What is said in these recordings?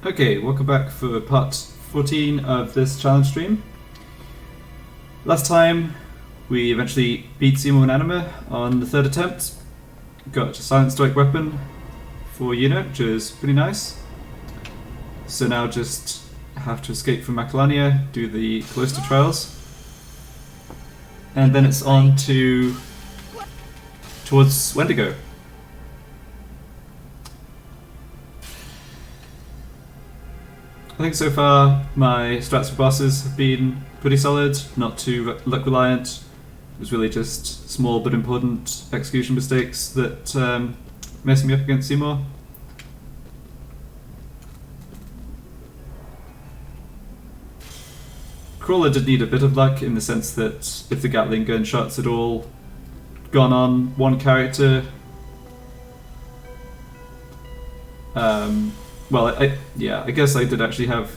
Okay, welcome back for part 14 of this challenge stream. Last time we eventually beat Seymour and Anima on the third attempt. Got a silent strike weapon for Yuna, which is pretty nice. So now just have to escape from Macalania, do the cloister trials. And then it's on towards Wendigo. I think so far my strats for bosses have been pretty solid, not too luck reliant. It was really just small but important execution mistakes that messed me up against Seymour. Crawler did need a bit of luck in the sense that if the Gatling gun shots had all gone on one character, well, I guess I did actually have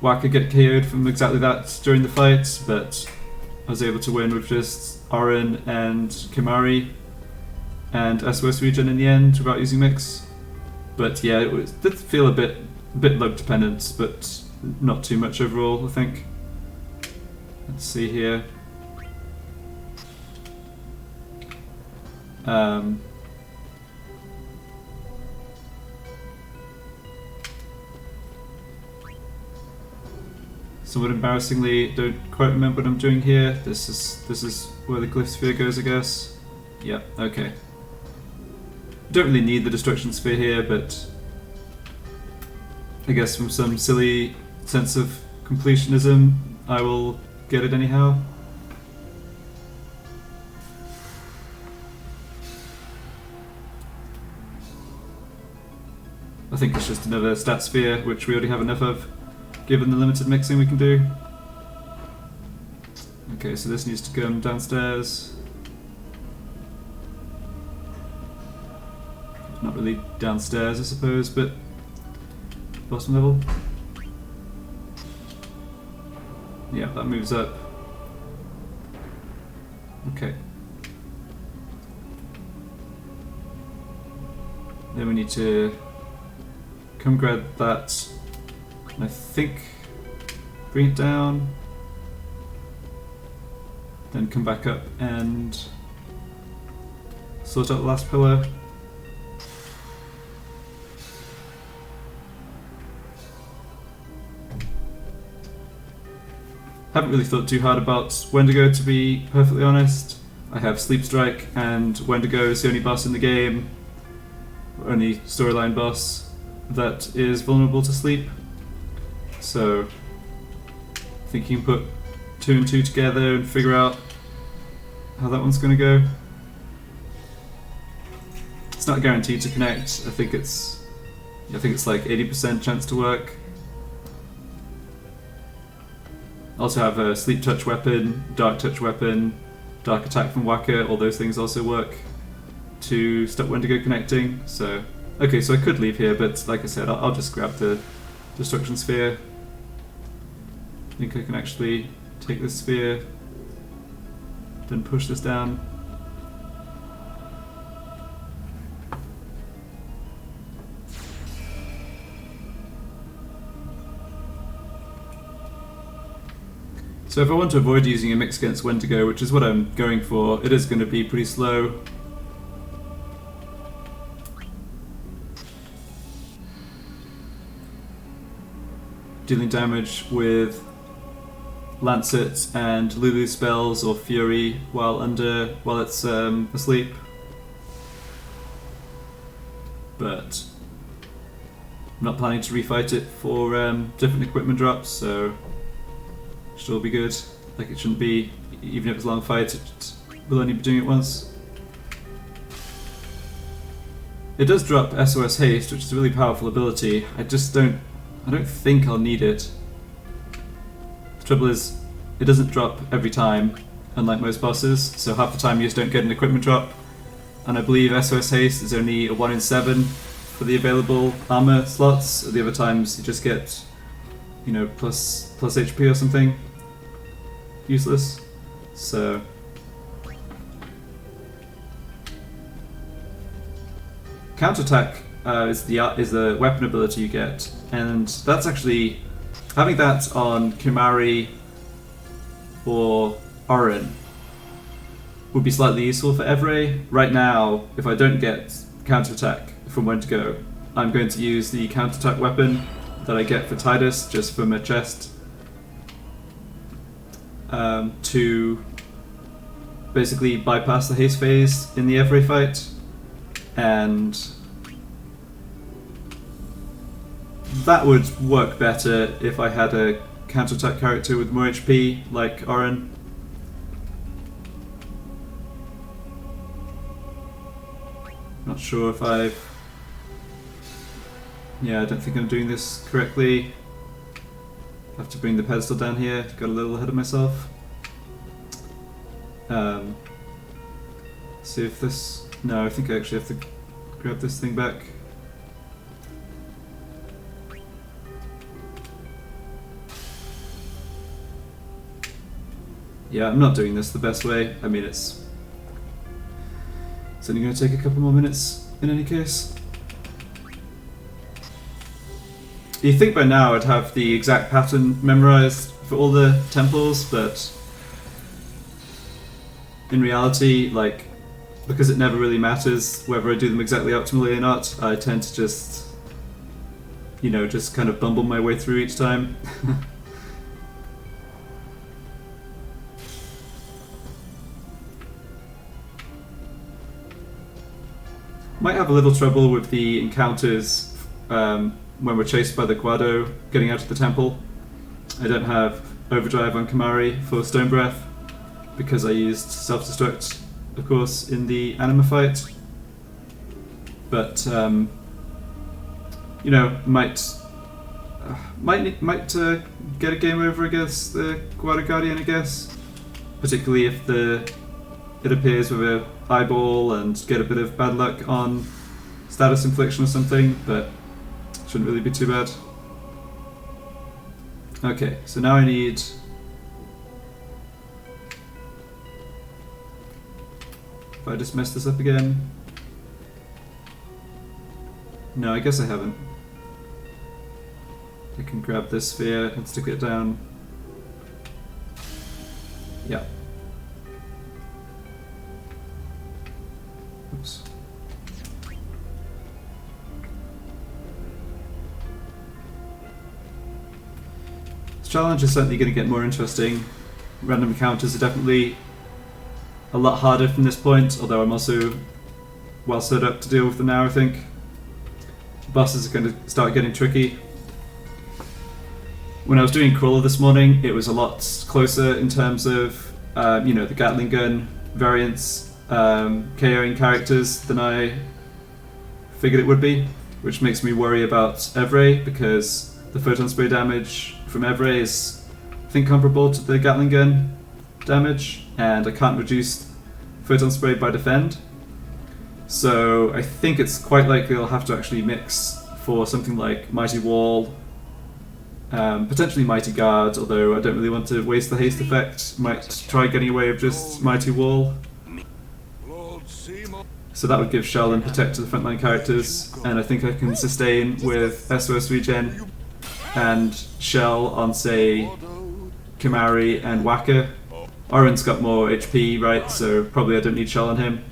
Waka get KO'd from exactly that during the fight, but I was able to win with just Orin and Kimari and SOS Regen in the end without using mix. But yeah, it did feel a bit luck dependent, but not too much overall, I think. Let's see here. Somewhat embarrassingly, don't quite remember what I'm doing here. This is where the glyph sphere goes, I guess. Yeah, okay. Don't really need the destruction sphere here, but I guess from some silly sense of completionism, I will get it anyhow. I think it's just another stat sphere, which we already have enough of, given the limited mixing we can do. Okay, so this needs to come downstairs. Not really downstairs, I suppose, but bottom level. Yeah, that moves up. Okay. Then we need to come grab that. I think bring it down, then come back up and sort out the last pillar. Haven't really thought too hard about Wendigo, to be perfectly honest. I have Sleep Strike, and Wendigo is the only boss in the game, only storyline boss that is vulnerable to sleep. So I think you can put 2 and 2 together and figure out how that one's going to go. It's not guaranteed to connect. I think it's like 80% chance to work. Also have a Sleep Touch weapon, Dark Touch weapon, Dark Attack from Waka. All those things also work to stop Wendigo connecting. So okay, so I could leave here, but like I said, I'll just grab the Destruction Sphere. I think I can actually take this sphere, then push this down. So if I want to avoid using a mix against Wendigo, which is what I'm going for, it is going to be pretty slow. Dealing damage with Lancet and Lulu spells or Fury while it's asleep. But I'm not planning to refight it for different equipment drops, so should all be good. Like, it shouldn't be, even if it's a long fight, we'll only be doing it once. It does drop SOS Haste, which is a really powerful ability. I don't think I'll need it. The trouble is, it doesn't drop every time, unlike most bosses, so half the time you just don't get an equipment drop. And I believe SOS Haste is only a 1 in 7 for the available armor slots. The other times you just get, plus HP or something. Useless. So counterattack is the weapon ability you get, and that's actually having that on Kimari or Orin would be slightly useful for Evray. Right now, if I don't get counterattack from Wendigo, I'm going to use the counterattack weapon that I get for Titus, just from a chest, to basically bypass the haste phase in the Evray fight, and that would work better if I had a counterattack character with more HP, like Orin. Not sure if yeah, I don't think I'm doing this correctly. I have to bring the pedestal down here, got a little ahead of myself. See if this... No, I think I actually have to grab this thing back. Yeah, I'm not doing this the best way. I mean, it's only going to take a couple more minutes in any case. You'd think by now I'd have the exact pattern memorized for all the temples, but in reality, like, because it never really matters whether I do them exactly optimally or not, I tend to just, you know, just kind of bumble my way through each time. Might have a little trouble with the encounters when we're chased by the Guado getting out of the temple. I don't have overdrive on Kimari for Stone Breath because I used self-destruct, of course, in the Anima fight. But you know, might get a game over against the Guado Guardian, I guess. Particularly if it appears with a eyeball and get a bit of bad luck on status infliction or something, but shouldn't really be too bad. Okay, so now I need... If I just mess this up again? No, I guess I haven't. I can grab this sphere and stick it down. Yeah. Oops. This challenge is certainly going to get more interesting. Random encounters are definitely a lot harder from this point, although I'm also well set up to deal with them now, I think. Bosses are going to start getting tricky. When I was doing Crawler this morning, it was a lot closer in terms of, you know, the Gatling gun variants, KOing characters than I figured it would be, which makes me worry about Evray, because the photon spray damage from Evray is, I think, comparable to the Gatling gun damage, and I can't reduce photon spray by defend. So I think it's quite likely I'll have to actually mix for something like Mighty Wall, potentially Mighty Guard, although I don't really want to waste the haste effect. Might try getting away with just Mighty Wall. So that would give Shell and Protect to the frontline characters, and I think I can sustain with SOS regen and Shell on, say, Kimari and Waka. Orin's got more HP, right, so probably I don't need Shell on him.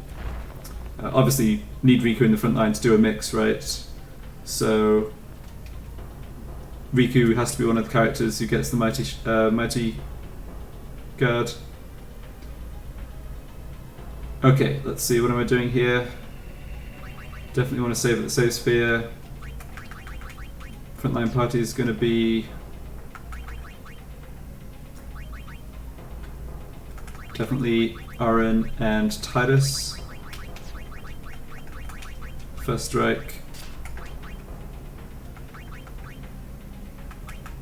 Obviously need Riku in the front line to do a mix, right? So Riku has to be one of the characters who gets the Mighty Guard. Okay, let's see, what am I doing here? Definitely want to save at the save sphere. Frontline party is going to be definitely Orin and Titus. First strike.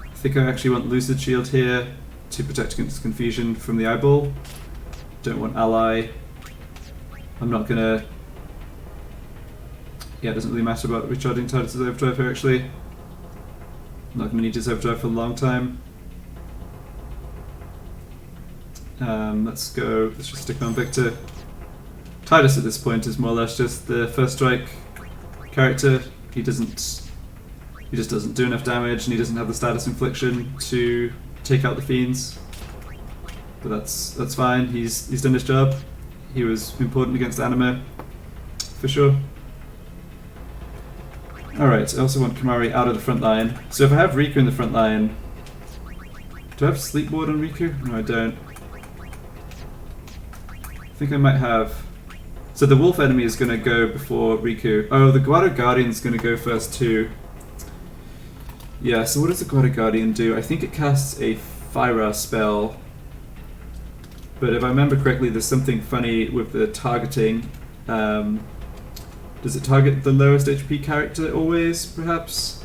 I think I actually want Lucid Shield here to protect against confusion from the eyeball. Don't want ally. I'm not gonna... Yeah, it doesn't really matter about recharging Titus' overdrive here actually. I'm not gonna need his overdrive for a long time. Let's just stick on Victor. Titus at this point is more or less just the first strike character he just doesn't do enough damage, and he doesn't have the status infliction to take out the fiends. But that's fine. He's done his job. He was important against anima, for sure. Alright, I also want Kimari out of the front line. So if I have Riku in the front line, do I have Sleep Ward on Riku? No, I don't. I think I might have. So the wolf enemy is going to go before Riku. Oh, the Guado Guardian is going to go first too. Yeah, so what does the Guado Guardian do? I think it casts a Fire spell. But if I remember correctly, there's something funny with the targeting. Does it target the lowest HP character always, perhaps?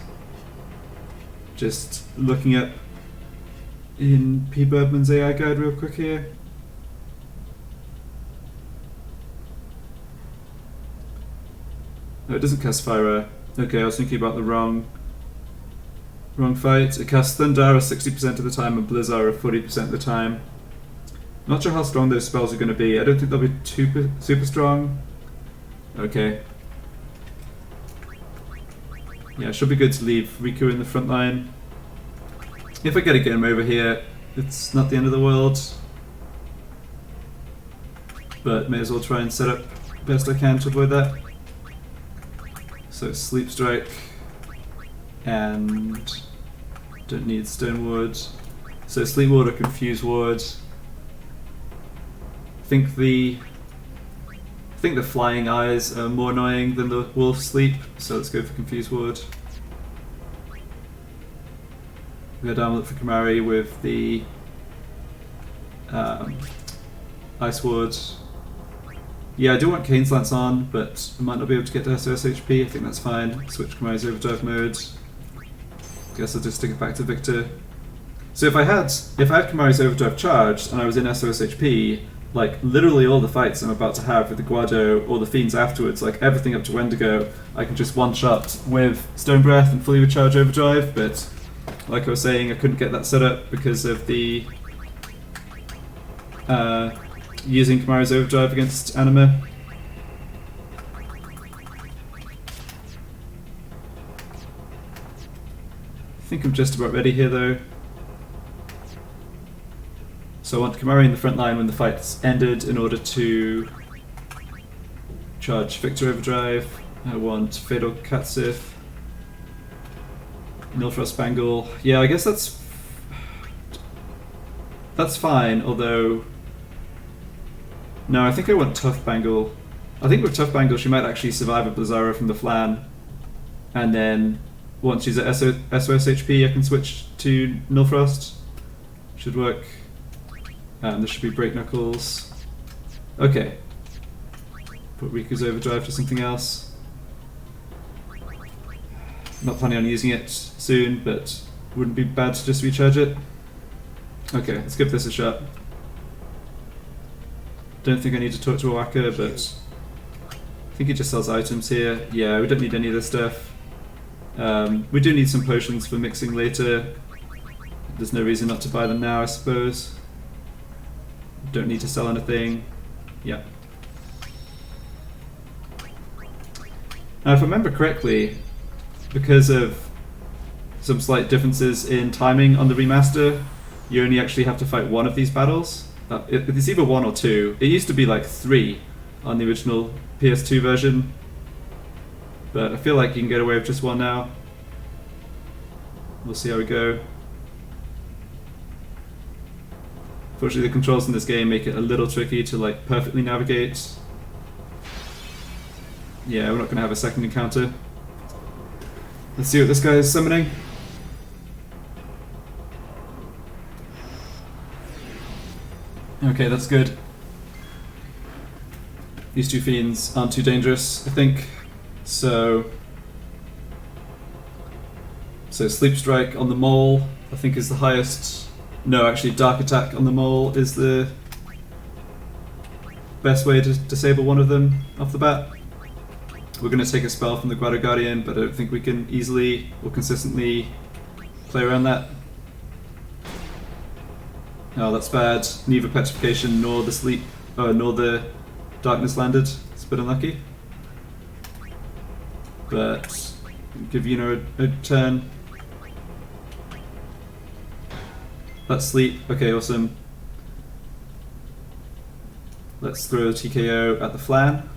Just looking up in P. Birdman's AI guide real quick here. No, it doesn't cast Fire. Okay, I was thinking about the wrong fight. It casts Thundara 60% of the time and Blizzara 40% of the time. I'm not sure how strong those spells are going to be. I don't think they'll be super strong. Okay. Yeah, it should be good to leave Riku in the front line. If I get a game over here, it's not the end of the world. But may as well try and set up best I can to avoid that. So Sleep Strike, and don't need Stone Ward. So Sleep Ward or Confuse Ward. I think the flying eyes are more annoying than the wolf sleep, so let's go for Confuse Ward. Go down look for Kimari with the Ice Ward. Yeah, I do want Kane's Lance on, but I might not be able to get to SOS HP. I think that's fine. Switch Kimari's Overdrive mode. Guess I'll just stick it back to Victor. So if I had Kimari's Overdrive charged and I was in SOS HP, like literally all the fights I'm about to have with the Guado or the Fiends afterwards, like everything up to Wendigo, I can just one-shot with Stone Breath and fully recharge Overdrive, but like I was saying, I couldn't get that set up because of the using Kimari's Overdrive against anima. I think I'm just about ready here though. So I want Kimari in the front line when the fight's ended in order to charge Victor Overdrive. I want Fatal Catsif, Nilfrost Bangle. Yeah, I guess that's fine, although no, I think I want Tough Bangle. I think with Tough Bangle she might actually survive a Blizzara from the flan, and then once she's at SOS HP I can switch to Nilfrost. Should work. And this should be Break Knuckles. Okay. Put Riku's Overdrive to something else. Not planning on using it soon, but wouldn't be bad to just recharge it. Okay, let's give this a shot. Don't think I need to talk to Owaka, but I think he just sells items here. Yeah, we don't need any of this stuff. We do need some potions for mixing later. There's no reason not to buy them now, I suppose. Don't need to sell anything. Yeah. Now, if I remember correctly, because of some slight differences in timing on the remaster, you only actually have to fight one of these battles. It's either one or two. It used to be like 3 on the original PS2 version, but I feel like you can get away with just one now. We'll see how we go. Fortunately, the controls in this game make it a little tricky to like perfectly navigate. Yeah, we're not going to have a second encounter. Let's see what this guy is summoning. Okay, that's good. These two fiends aren't too dangerous, I think. So Sleep Strike on the mole, I think, is the highest. No, actually, Dark Attack on the mole is the best way to disable one of them off the bat. We're going to take a spell from the Guado Guardian, but I don't think we can easily or consistently play around that. Oh, that's bad. Neither Petrification nor the Sleep, nor the Darkness landed. It's a bit unlucky. But give Yuna a turn. Let's sleep. Okay, awesome. Let's throw TKO at the Flan.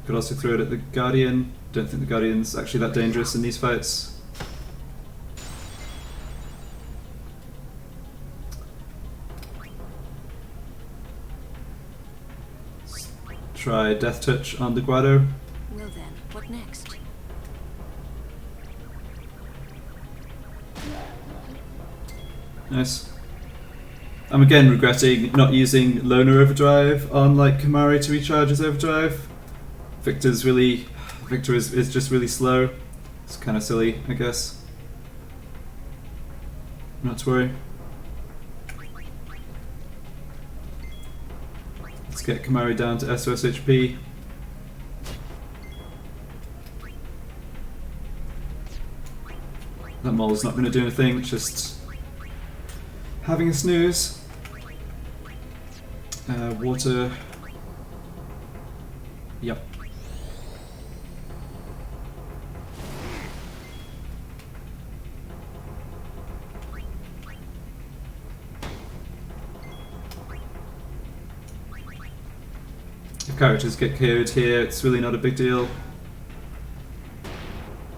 Could also throw it at the Guardian. Don't think the Guardian's actually that dangerous in these fights. Let's try Death Touch on the Guado. Well then, what next? Nice. I'm again regretting not using Loner Overdrive on like Kamari to recharge his Overdrive. Victor is just really slow. It's kind of silly, I guess. Not to worry. Let's get Kamari down to SOS HP. That mole's not going to do anything, it's just having a snooze. Water. Yep. If characters get KO'd here, it's really not a big deal.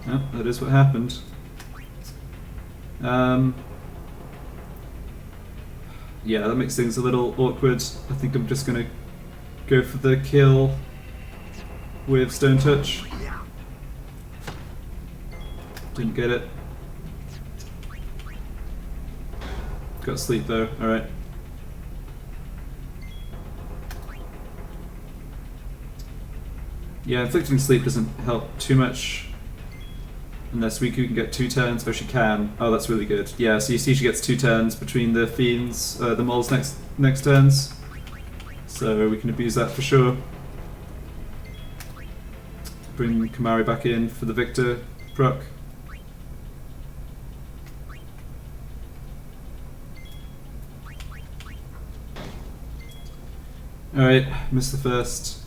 Oh, that is what happened. Yeah, that makes things a little awkward. I think I'm just gonna go for the kill with Stone Touch. Didn't get it. Got sleep though, alright. Yeah, inflicting sleep doesn't help too much. Unless Riku can get 2 turns, though she can. Oh, that's really good. Yeah, so you see she gets 2 turns between the fiends, the moles next turns. So we can abuse that for sure. Bring Kamari back in for the Victor proc. Alright, missed the first.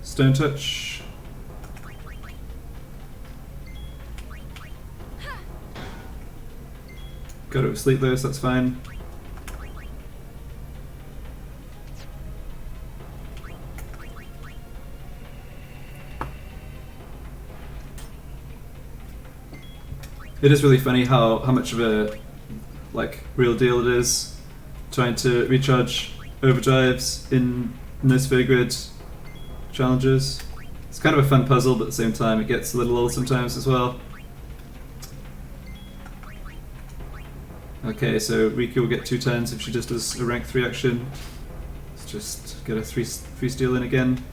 Stone Touch. Got it with sleep though, so that's fine. It is really funny how much of a like real deal it is trying to recharge overdrives in no sphere grid challenges. It's kind of a fun puzzle, but at the same time it gets a little old sometimes as well. Okay, so Riku will get 2 turns if she just does a rank 3 action. Let's just get a 3 steal in again.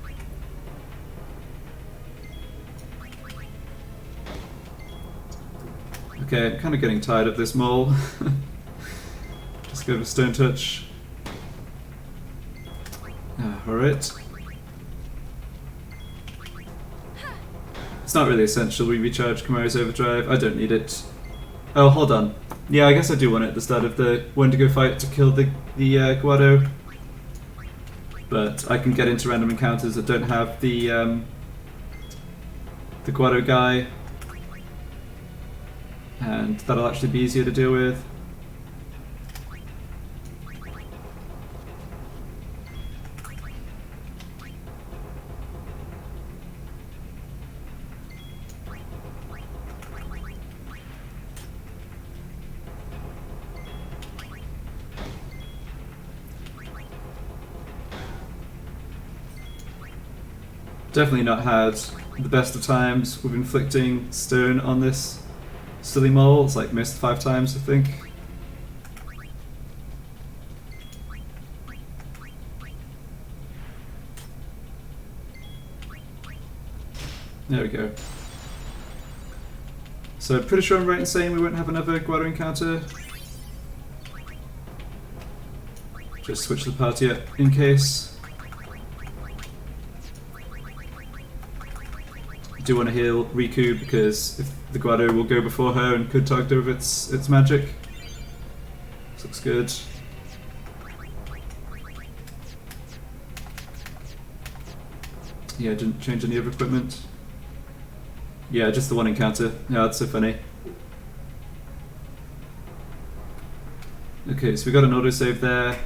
Okay, I'm kind of getting tired of this mole. Just go for Stone Touch. Alright. It's not really essential we recharge Kamari's Overdrive. I don't need it. Oh, hold on. Yeah, I guess I do want it at the start of the Wendigo fight to kill the Guado. But I can get into random encounters that don't have the Guado guy. And that'll actually be easier to deal with. Definitely not had the best of times with inflicting stone on this silly mole. It's like missed 5 times, I think. There we go. So pretty sure I'm right in saying we won't have another Guado encounter. Just switch the party up in case. I do want to heal Riku because if the Guado will go before her and could target over its magic. This looks good. Yeah, didn't change any other equipment. Yeah, just the one encounter. Yeah, that's so funny. Okay, so we got an autosave there.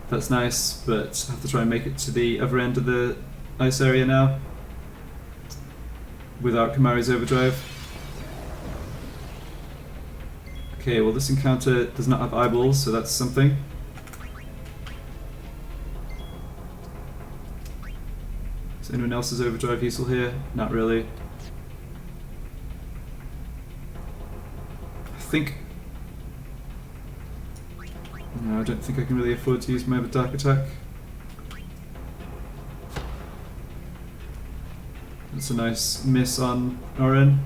That's nice, but I have to try and make it to the other end of the ice area now without Kamari's overdrive. Okay, well this encounter does not have eyeballs, so that's something. Is anyone else's overdrive useful here? Not really. I think... No, I don't think I can really afford to use my other dark attack. That's a nice miss on Oren.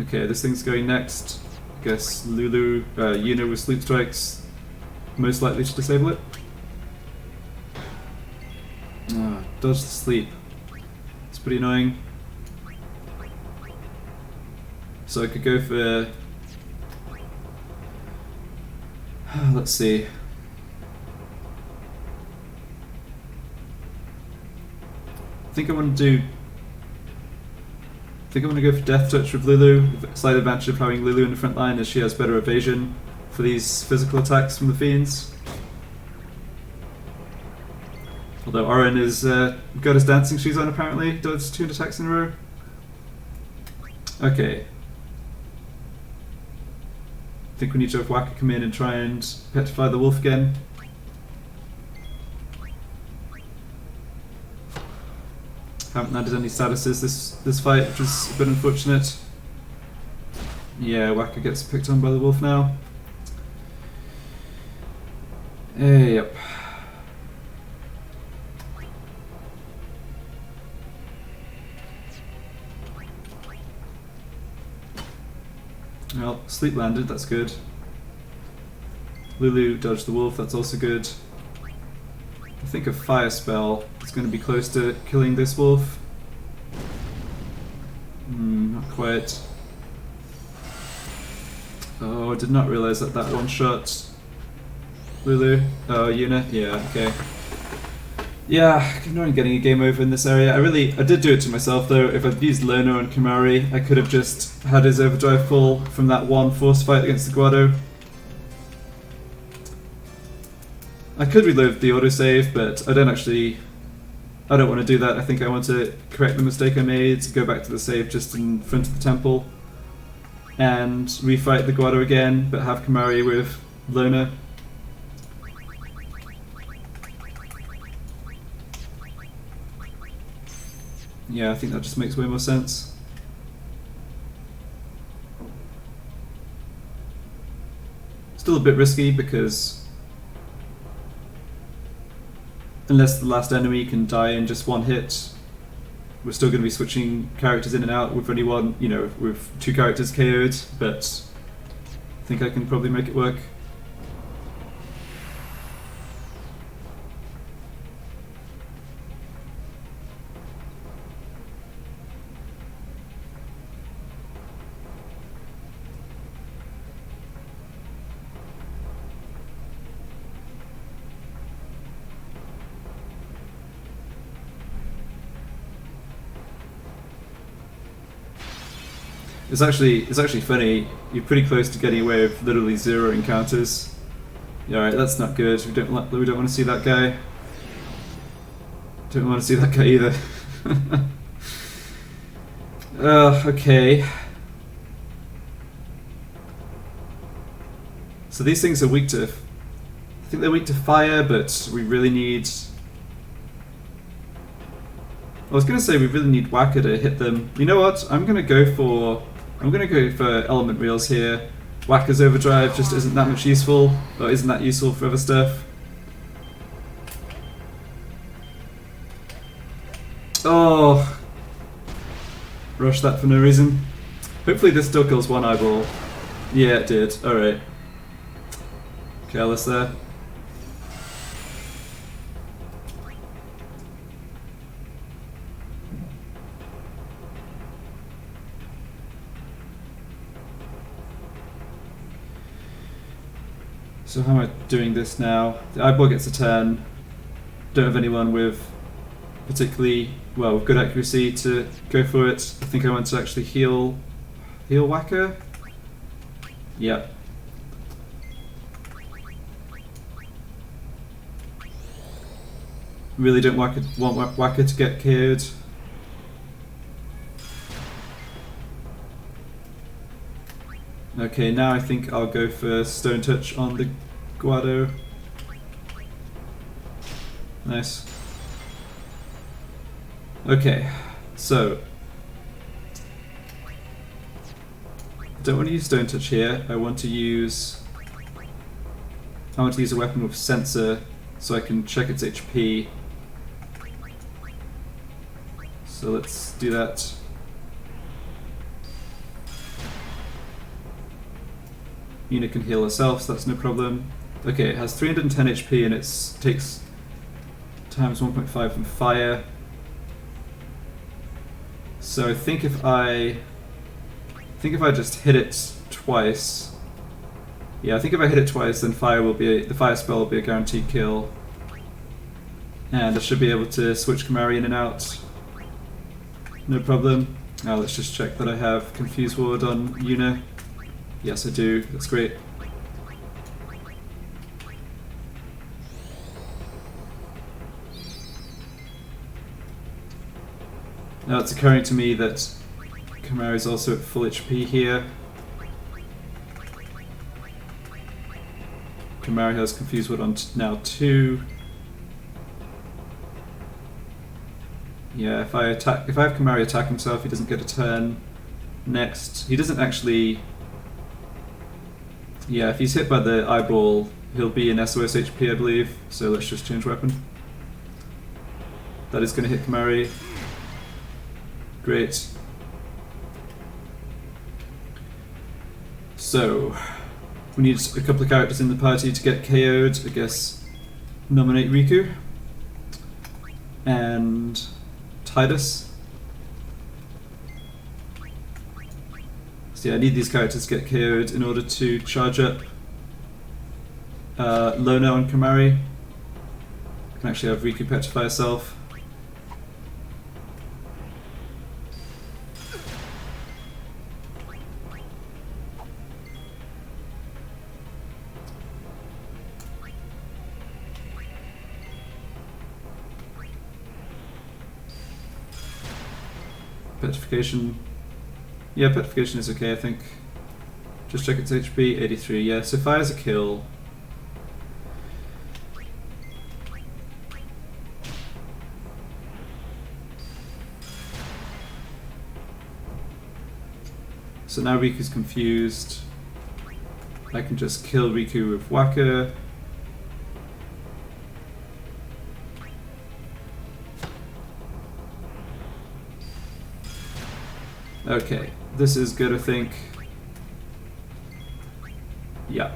Okay, this thing's going next. I guess Lulu, Yuna with sleep strikes, most likely to disable it. Ah, dodge the sleep. It's pretty annoying. So I could go for... let's see. I think I want to go for Death Touch with Lulu. The slight advantage of having Lulu in the front line is she has better evasion for these physical attacks from the fiends. Although Oren is got his dancing shoes on apparently, does 2 attacks in a row. Okay. I think we need to have Waka come in and try and petrify the wolf again. Haven't landed any statuses this fight, which is a bit unfortunate. Yeah, Waka gets picked on by the wolf now. Yep. Well, sleep landed, that's good. Lulu dodged the wolf, that's also good. I think a fire spell is going to be close to killing this wolf. Not quite. Oh, I did not realize that that one shot Lulu. Oh, Yuna? Yeah, okay. Yeah, ignoring getting a game over in this area. I did do it to myself though. If I'd used Lerner on Kamari, I could have just had his overdrive full from that one force fight against the Guado. I could reload the autosave, but I don't want to do that. I think I want to correct the mistake I made, go back to the save just in front of the temple, and refight the Guado again, but have Kamari with Lerner. Yeah, I think that just makes way more sense. Still a bit risky because unless the last enemy can die in just one hit, we're still going to be switching characters in and out with only one, with 2 characters KO'd, but I think I can probably make it work. It's actually funny. You're pretty close to getting away with literally 0 encounters. Yeah, alright, that's not good. We don't want to see that guy. Don't want to see that guy either. Okay. So these things are weak to... I think they're weak to fire, but we really need... I was going to say we really need Waka to hit them. You know what? I'm going to go for element reels here. Waka's overdrive just isn't that much useful, or isn't that useful for other stuff. Oh, rush that for no reason. Hopefully this still kills one eyeball. Yeah, it did. All right. Careless there. So how am I doing this now? The eyeball gets a 10. Don't have anyone with particularly well with good accuracy to go for it. I think I want to actually heal Whacker. Yeah. Really don't want Whacker to get KO'd. Okay, now I think I'll go for Stone Touch on the Guado. Nice. Okay, so I don't want to use Stone Touch here. I want to use a weapon with sensor so I can check its HP. So let's do that. Una can heal herself, so that's no problem. Okay, it has 310 HP and it takes times 1.5 from fire. So I think if I just hit it twice. Yeah, I think if I hit it twice, then the fire spell will be a guaranteed kill. And I should be able to switch Kamari in and out. No problem. Now let's just check that I have Confuse Ward on Una. Yes, I do. That's great. Now it's occurring to me that Kamari is also at full HP here. Kamari has Confuse Ward on now 2. Yeah, if I have Kamari attack himself, he doesn't get a turn. Next, he doesn't actually. Yeah, if he's hit by the eyeball, he'll be in SOS HP, I believe. So let's just change weapon. That is going to hit Kamari. Great. So, we need a couple of characters in the party to get KO'd. I guess nominate Riku and Titus. So yeah, I need these characters to get KO'd in order to charge up Lona on Kamari. I can actually have Riku petrify herself. Petrification. Yeah, petrification is okay, I think. Just check its HP, 83. Yeah, so fire's a kill. So now Riku's confused. I can just kill Riku with Whacker. Okay, this is good, I think. Yeah.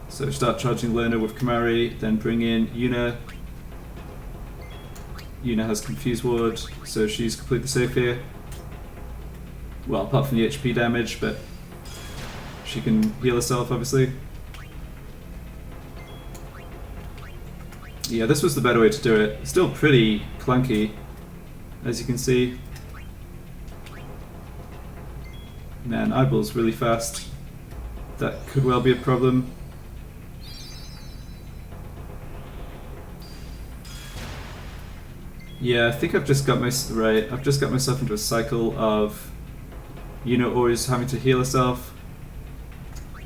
So start charging Lona with Kamari, then bring in Una. Una has Confuse Ward, so she's completely safe here. Well, apart from the HP damage, but she can heal herself, obviously. Yeah, this was the better way to do it. Still pretty clunky, as you can see. Man, eyeball's really fast. That could well be a problem. Yeah, I think I've just got myself into a cycle of, you know, always having to heal herself.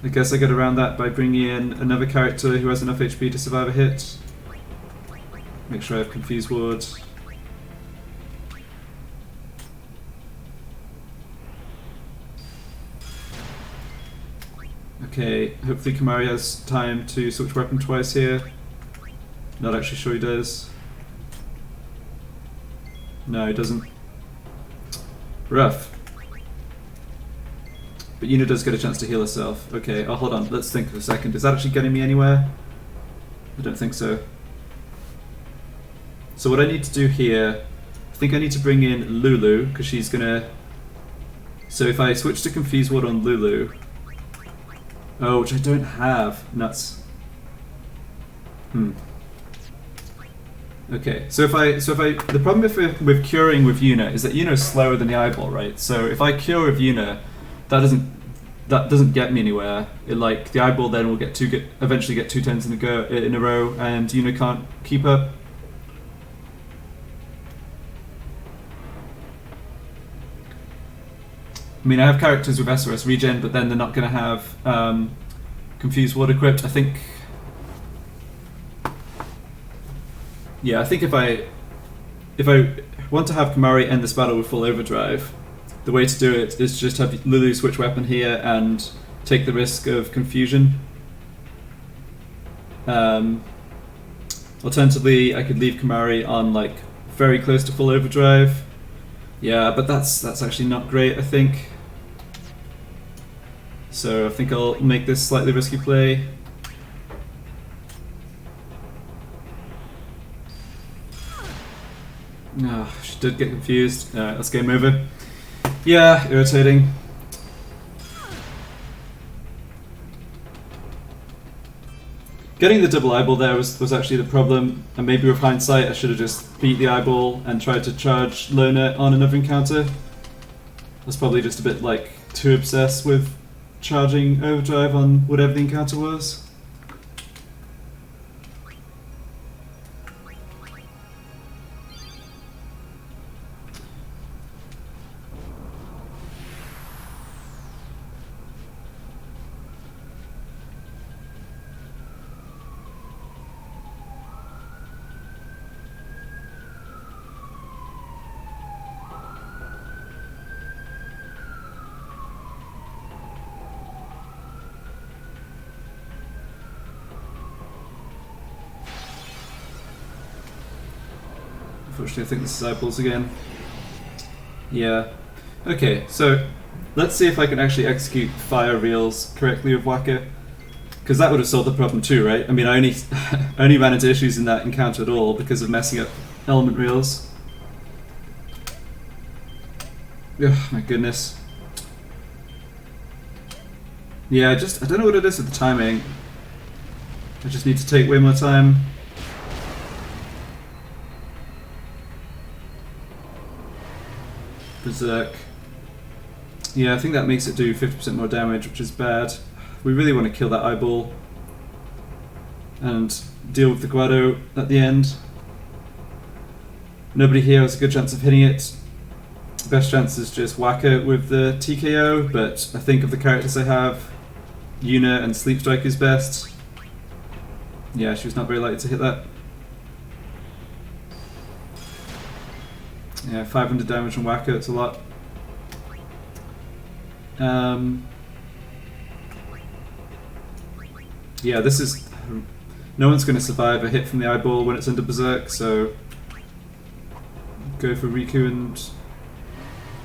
I guess I get around that by bringing in another character who has enough HP to survive a hit. Make sure I have Confuse Ward. Okay, hopefully Kamari has time to switch weapon twice here. Not actually sure he does. No, he doesn't. Rough. But Una does get a chance to heal herself. Okay, oh hold on, let's think for a second. Is that actually getting me anywhere? I don't think so. So what I need to do here, I think I need to bring in Lulu, because she's gonna... So if I switch to Confuse Ward on Lulu... Oh, which I don't have. Nuts. Okay, so if I the problem with curing with Una is that Una's slower than the eyeball, right? So if I cure with Una, that doesn't get me anywhere. Like the eyeball then will eventually get 2 turns in a row, and Una can't keep up. I mean, I have characters with SOS regen, but then they're not going to have Confused Ward equipped. I think. Yeah, I think if I want to have Kamari end this battle with full overdrive, the way to do it is just have Lulu switch weapon here and take the risk of confusion. Alternatively, I could leave Kamari on like very close to full overdrive. Yeah, but that's actually not great, I think. So I think I'll make this slightly risky play. No, she did get confused. That's game over. Yeah, irritating. Getting the double eyeball there was actually the problem, and maybe with hindsight I should have just beat the eyeball and tried to charge Lona on another encounter. I was probably just a bit like too obsessed with charging overdrive on whatever the encounter was. Unfortunately, I think this is eyeballs again. Yeah. Okay, so let's see if I can actually execute fire reels correctly with Waka. Because that would have solved the problem too, right? I mean, I only ran into issues in that encounter at all because of messing up element reels. Oh my goodness. Yeah, I don't know what it is with the timing. I just need to take way more time. Berserk. Yeah, I think that makes it do 50% more damage, which is bad. We really want to kill that eyeball and deal with the Guado at the end. Nobody here has a good chance of hitting it. Best chance is just Waka with the TKO, but I think of the characters I have, Una and Sleep Strike is best. Yeah, she was not very likely to hit that. Yeah, 500 damage from Waka, it's a lot. Yeah, this is... No one's going to survive a hit from the eyeball when it's under Berserk, so... Go for Riku and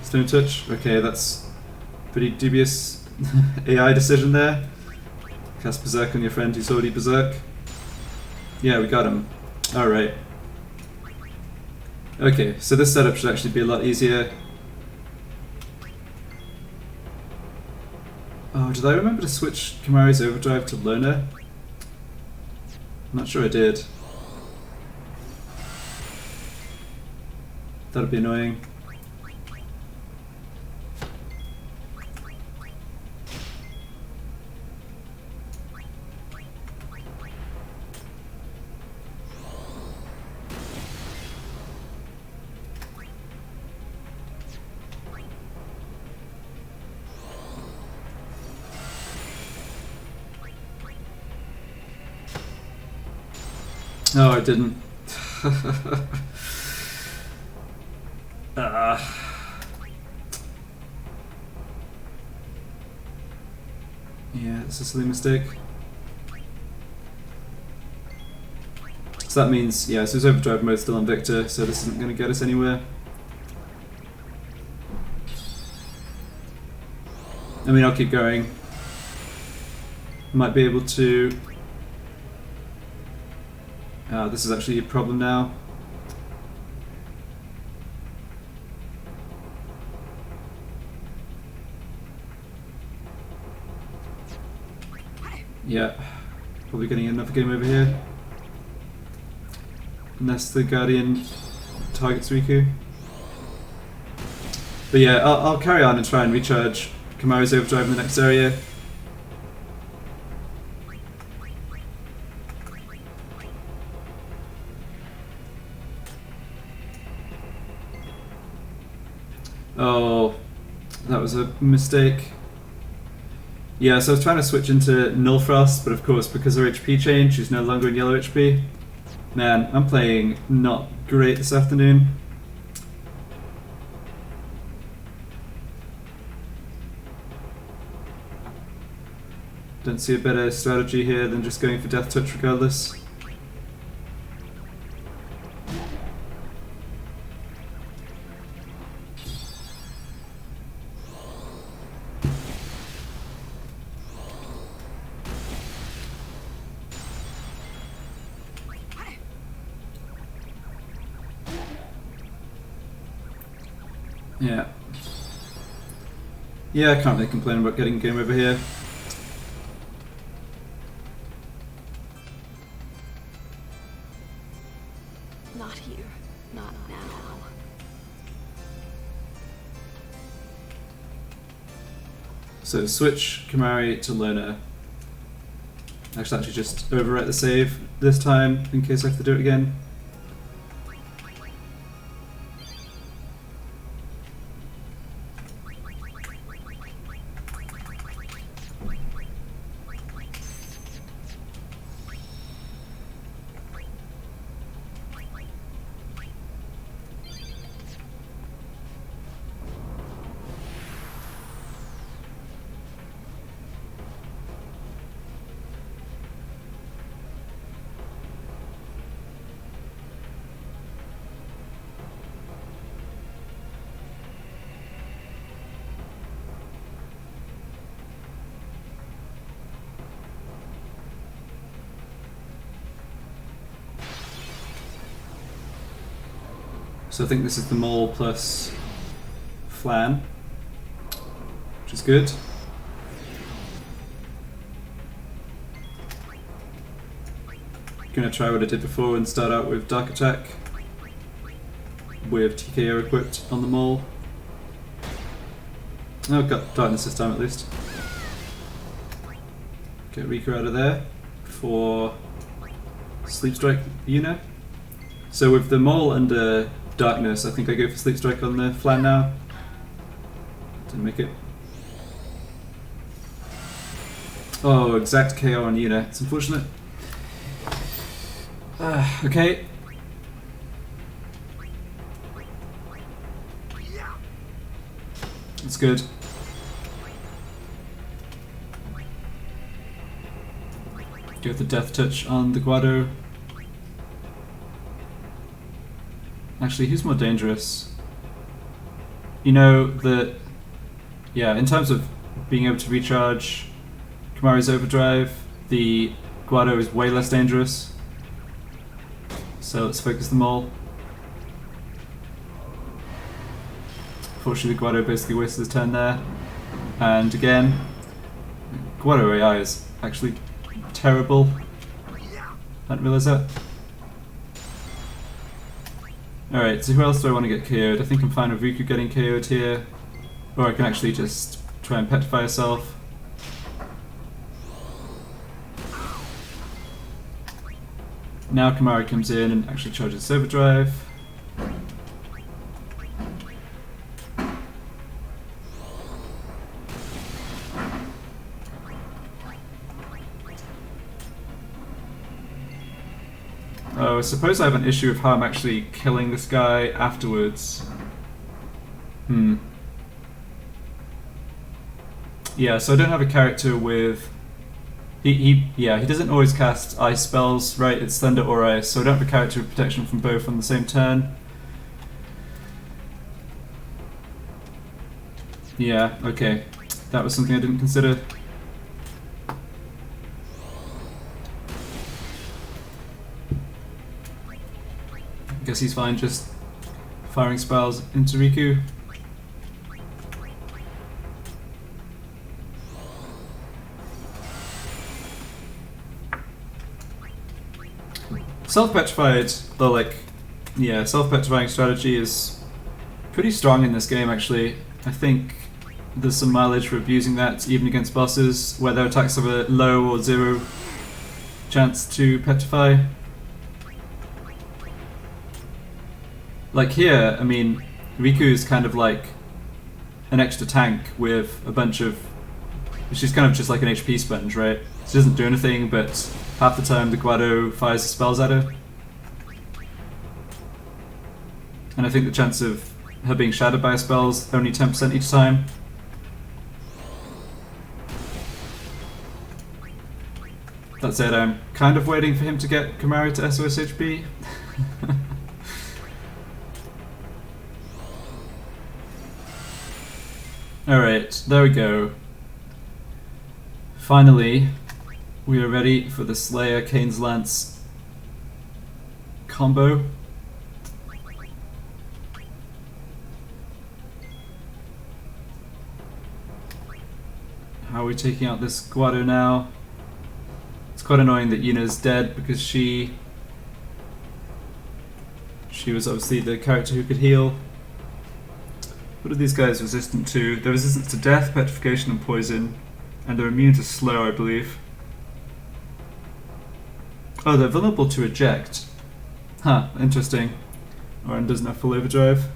Stone Touch. Okay, that's pretty dubious AI decision there. Cast Berserk on your friend who's already Berserk. Yeah, we got him. Alright. Okay, so this setup should actually be a lot easier. Oh, did I remember to switch Kamari's overdrive to Lona? I'm not sure I did. That'd be annoying. No, I didn't. Yeah, it's a silly mistake. So that means, yeah, so his overdrive mode's still on Victor, so this isn't going to get us anywhere. I mean, I'll keep going. Might be able to... this is actually a problem now. Yeah, probably getting another game over here. unless the Guardian targets Riku. But yeah, I'll carry on and try and recharge Kimahri's Overdrive in the next area. Oh, that was a mistake. Yeah, so I was trying to switch into Null Frost, but of course because her HP changed, she's no longer in yellow HP. Man, I'm playing not great this afternoon. Don't see a better strategy here than just going for Death Touch regardless. Yeah. Yeah, I can't really complain about getting game over here. Not here. Not now. So switch Kimahri to Lona. I should actually just overwrite the save this time in case I have to do it again. So I think this is the mole plus Flan, which is good. Gonna try what I did before and start out with Dark Attack with TKO equipped on the mole. Oh, I've got Darkness this time at least. Get Riku out of there for Sleep Strike Yuna. So with the mole under Darkness, I think I go for Sleep Strike on the Flan now. Didn't make it. Oh, exact KO on Yuna. It's unfortunate. Okay. That's good. Go with the Death Touch on the Guado. Actually, who's more dangerous? You know that, yeah, in terms of being able to recharge Kimahri's Overdrive, the Guado is way less dangerous. So let's focus them all. Fortunately, the Guado basically wasted his turn there. And again, Guado AI is actually terrible. I didn't realise that. Alright, so who else do I want to get KO'd? I think I'm fine with Riku getting KO'd here. Or I can actually just try and petrify herself. Now Kimahri comes in and actually charges Overdrive. Oh, I suppose I have an issue of how I'm actually killing this guy afterwards. Yeah, so I don't have a character with... He doesn't always cast ice spells, right? It's Thunder or Ice, so I don't have a character with protection from both on the same turn. Yeah, okay. That was something I didn't consider. Guess he's fine just firing spells into Riku. Self-petrified, or like, yeah, self-petrifying strategy is pretty strong in this game actually. I think there's some mileage for abusing that even against bosses where their attacks have a low or zero chance to petrify. Like here, I mean, Riku is kind of like an extra tank with a bunch of... She's kind of just like an HP sponge, right? She doesn't do anything, but half the time the Guado fires the spells at her. And I think the chance of her being shadowed by a spell is only 10% each time. That said, I'm kind of waiting for him to get Kimahri to SOS HP. Alright, there we go. Finally, we are ready for the Slayer Kane's Lance combo. How are we taking out this Guado now? It's quite annoying that Yuna's dead because she was obviously the character who could heal. What are these guys resistant to? They're resistant to death, petrification and poison. And they're immune to slow, I believe. Oh, they're vulnerable to eject. Huh, interesting. Orin doesn't have full overdrive.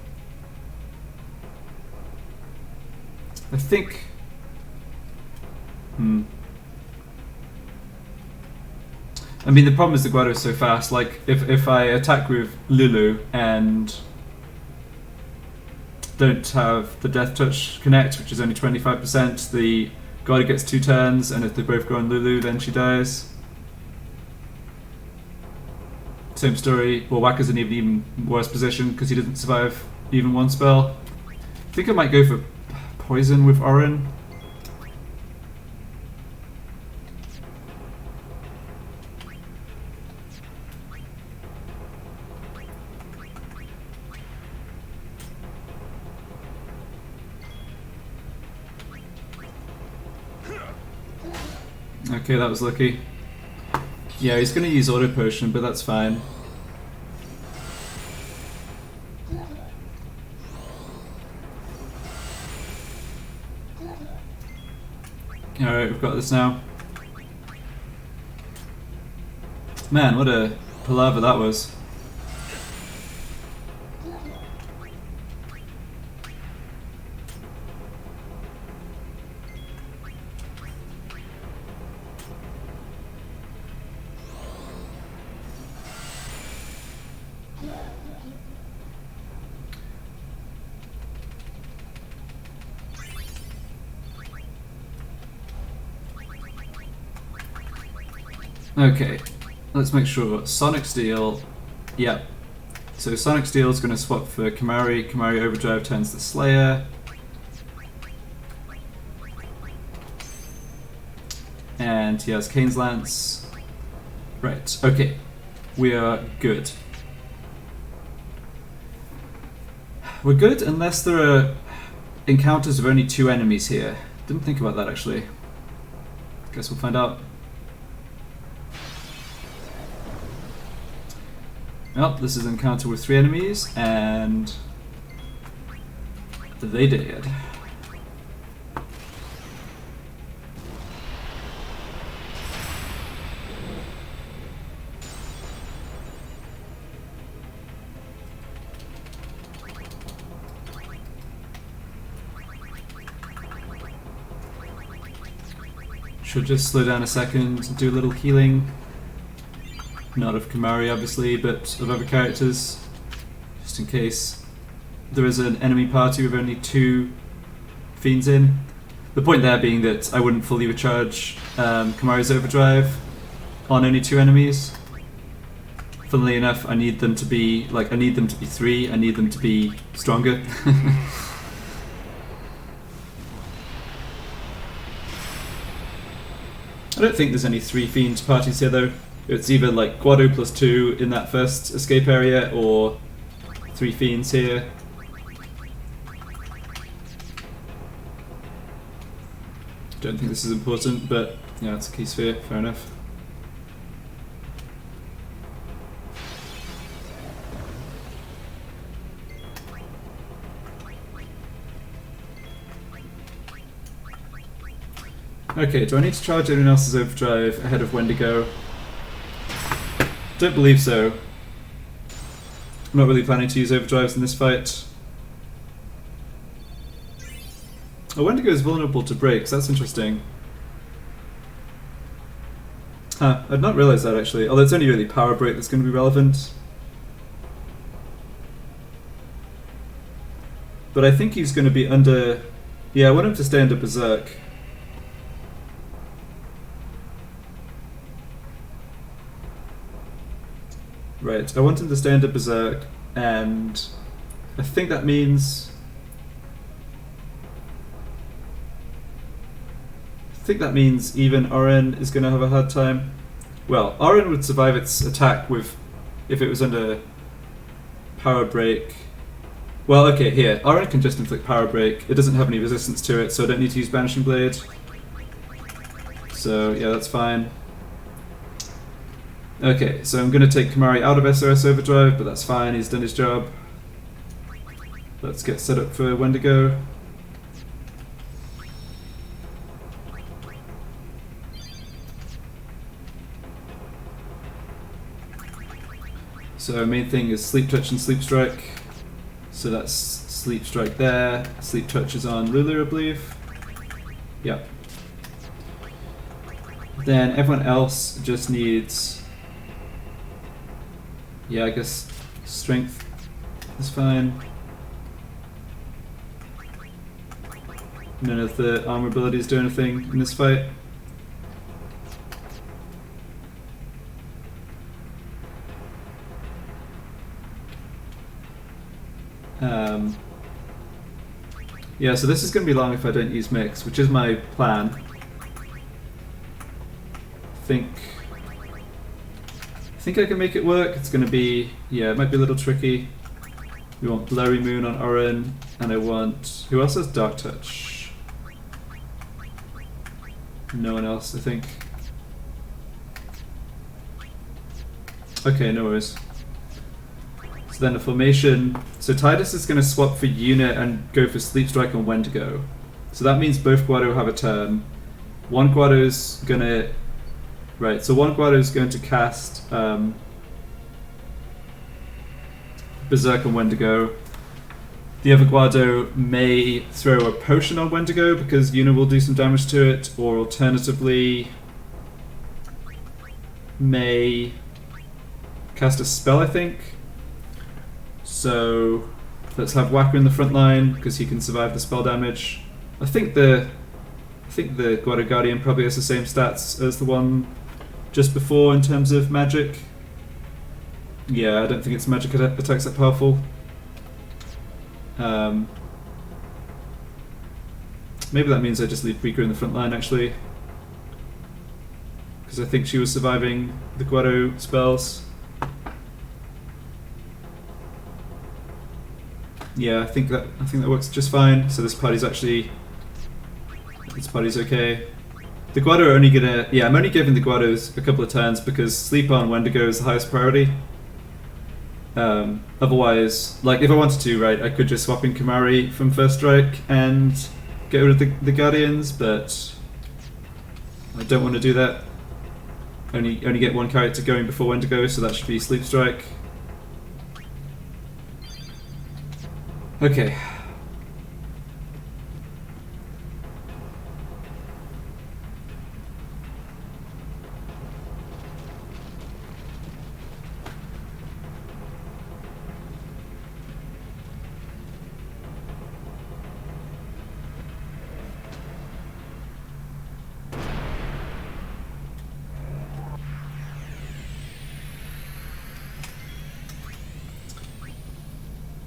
I think... I mean, the problem is the Guado is so fast. Like, if I attack with Lulu and don't have the Death Touch connect, which is only 25%, the Guado gets 2 turns, and if they both go on Lulu, then she dies. Same story. Well, Wakka's in even worse position because he doesn't survive even one spell. I think I might go for poison with Orin. Okay, that was lucky. Yeah, he's gonna use Auto Potion, but that's fine. Alright, we've got this now. Man, what a palaver that was. Okay, let's make sure. Sonic Steel, yep. So Sonic Steel is going to swap for Kimahri. Kimahri Overdrive turns to Slayer. And he has Kane's Lance. Right, okay. We are good. We're good unless there are encounters of only 2 enemies here. Didn't think about that actually. Guess we'll find out. Well, this is an encounter with 3 enemies, and they did. Should just slow down a second, do a little healing. Not of Kimahri, obviously, but of other characters, just in case there is an enemy party with only 2 fiends in. The point there being that I wouldn't fully recharge Kimahri's Overdrive on only 2 enemies. Funnily enough, I need them to be 3. I need them to be stronger. I don't think there's any 3 fiends parties here though. It's either like Guado plus 2 in that first escape area, or 3 fiends here. Don't think this is important, but yeah, it's a key sphere, fair enough. Okay, do I need to charge anyone else's overdrive ahead of Wendigo? Don't believe so. I'm not really planning to use overdrives in this fight. Oh, Wendigo is vulnerable to breaks, that's interesting. Huh, I'd not realised that actually, although it's only really power break that's going to be relevant. But I think he's going to be under... Yeah, I want him to stay under Berserk. Right, I want him to stay under Berserk, and I think that means... even Oren is going to have a hard time. Well, Oren would survive its attack with if it was under power break. Well, okay, here. Oren can just inflict power break. It doesn't have any resistance to it, so I don't need to use Banishing Blade. So, yeah, that's fine. Okay, so I'm going to take Kamari out of SOS Overdrive, but that's fine, he's done his job. Let's get set up for Wendigo. So main thing is Sleep Touch and Sleep Strike. So that's Sleep Strike there. Sleep Touch is on Lulu, I believe. Yeah. Then everyone else just needs... Yeah, I guess Strength is fine. None of the armor abilities do anything in this fight. Yeah, so this is going to be long if I don't use Mix, which is my plan. I think I can make it work. It's going to be, yeah, it might be a little tricky. We want Blurry Moon on Oren, and I want... Who else has Dark Touch? No one else, I think. Okay, no worries. So then the formation... So Tidus is going to swap for Unit and go for Sleep Strike on Wendigo. So that means both Guado have a turn. One Guado's going to... Right, so one Guado's going to cast Berserk on Wendigo. The other Guado may throw a potion on Wendigo because Yuna will do some damage to it, or alternatively may cast a spell, I think. So let's have Waka in the front line because he can survive the spell damage. I think the Guado Guardian probably has the same stats as the one just before in terms of magic. Yeah, I don't think its magic attacks that powerful. Maybe that means I just leave Rika in the front line actually, because I think she was surviving the Guado spells. Yeah, I think that works just fine. So this party's okay. The Guado are only gonna... Yeah, I'm only giving the Guados a couple of turns because Sleep on Wendigo is the highest priority. Otherwise, like if I wanted to, right, I could just swap in Kamari from First Strike and get rid of the Guardians, but I don't want to do that. Only get one character going before Wendigo, so that should be Sleep Strike. Okay.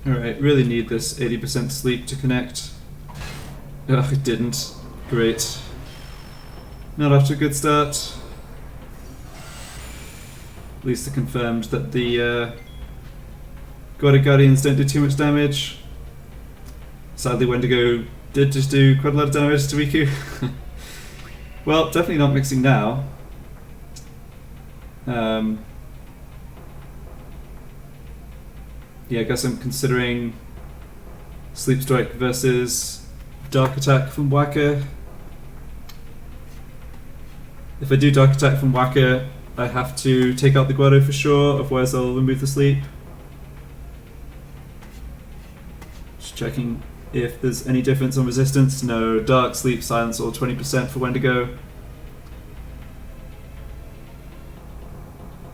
Alright, really need this 80% sleep to connect. Ugh, it didn't. Great. Not off to a good start. At least I confirmed that the Guado Guardians don't do too much damage. Sadly, Wendigo did just do quite a lot of damage to Riku. Well, definitely not mixing now. Yeah, I guess I'm considering Sleep Strike versus Dark Attack from Waka. If I do Dark Attack from Whacker, I have to take out the Guado for sure, otherwise I'll remove the sleep. Just checking if there's any difference on resistance. No, Dark, Sleep, Silence, all 20% for Wendigo.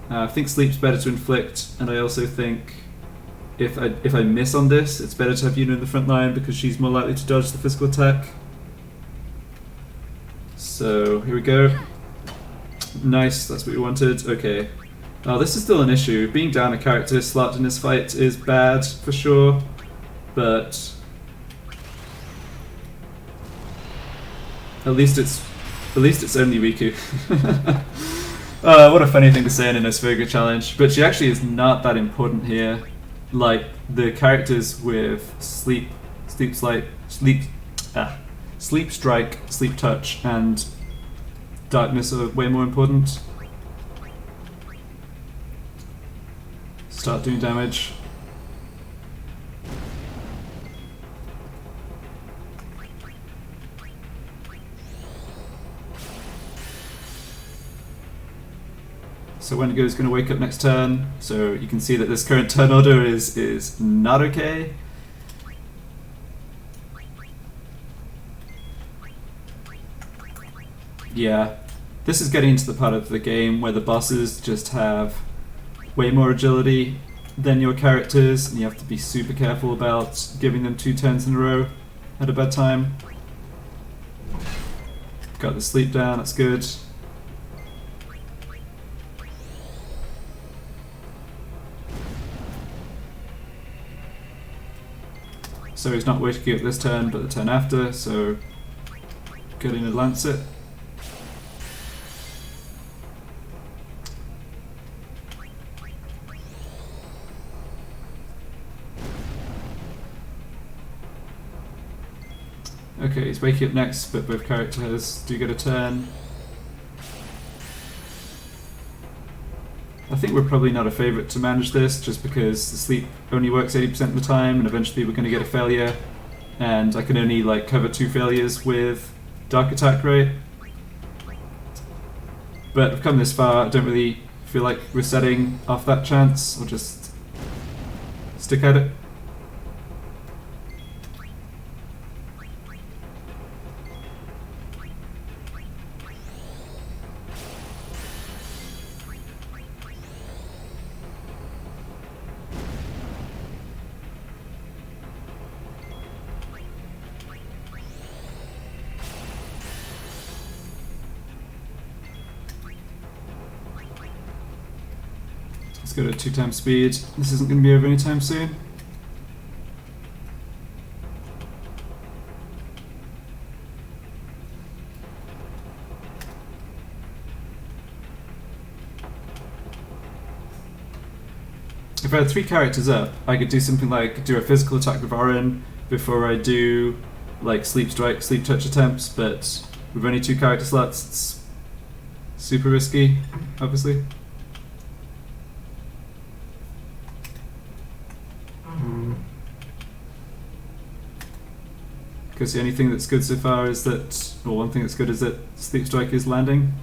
I think Sleep's better to inflict, and I also think if I miss on this, it's better to have Yuna in the front line because she's more likely to dodge the physical attack. So here we go. Nice, that's what we wanted. Okay. Now this is still an issue. Being down a character slapped in this fight is bad for sure, but at least it's only Riku. What a funny thing to say in an Osvirga challenge, but she actually is not that important here. Like the characters with Sleep Strike, Sleep Touch, and Darkness are way more important. Start doing damage. So Wendigo is going to wake up next turn, so you can see that this current turn order is not okay. Yeah, this is getting into the part of the game where the bosses just have way more agility than your characters, and you have to be super careful about giving them 2 turns in a row at a bad time. Got the sleep down, that's good. So he's not waking up this turn, but the turn after, so good in advance it. Okay, he's waking up next, but both characters do get a turn. I think we're probably not a favourite to manage this, just because the sleep only works 80% of the time, and eventually we're going to get a failure, and I can only like cover 2 failures with Dark Attack, right? But I've come this far, I don't really feel like resetting off that chance. I'll just stick at it. Let's go to 2 times speed. This isn't going to be over anytime soon. If I had 3 characters up, I could do something like do a physical attack with Orin before I do like Sleep Strike, Sleep Touch attempts, but with only 2 character slots, it's super risky, obviously. Because the only thing that's good so far is that, or one thing that's good is that Sleep Strike is landing.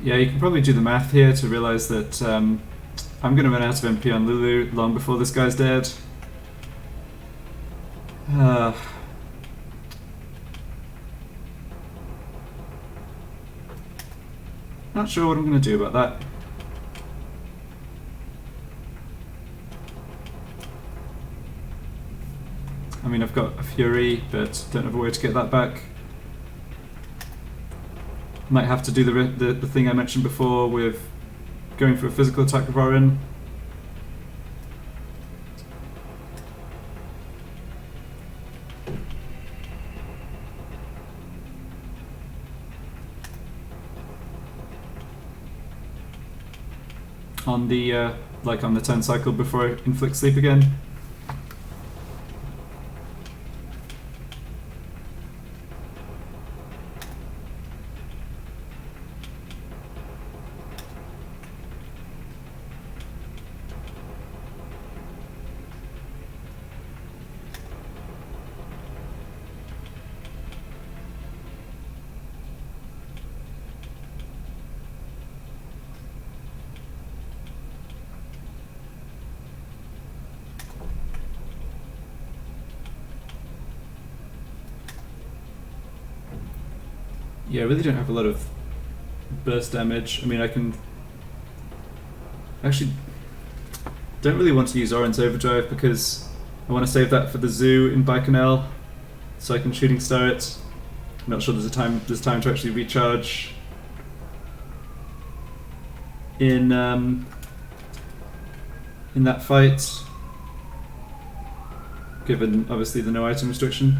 Yeah, you can probably do the math here to realise that I'm going to run out of MP on Lulu long before this guy's dead. Not sure what I'm going to do about that. I mean, I've got a Fury, but don't have a way to get that back. Might have to do the thing I mentioned before with going for a physical attack with Orin. on the like on the turn cycle before I inflict sleep again. Yeah, I really don't have a lot of burst damage. I mean, I can... Actually, don't really want to use Oran's Overdrive because I want to save that for the zoo in Baikonur, so I can Shooting Star it. I'm not sure there's time to actually recharge in that fight, given obviously the no item restriction.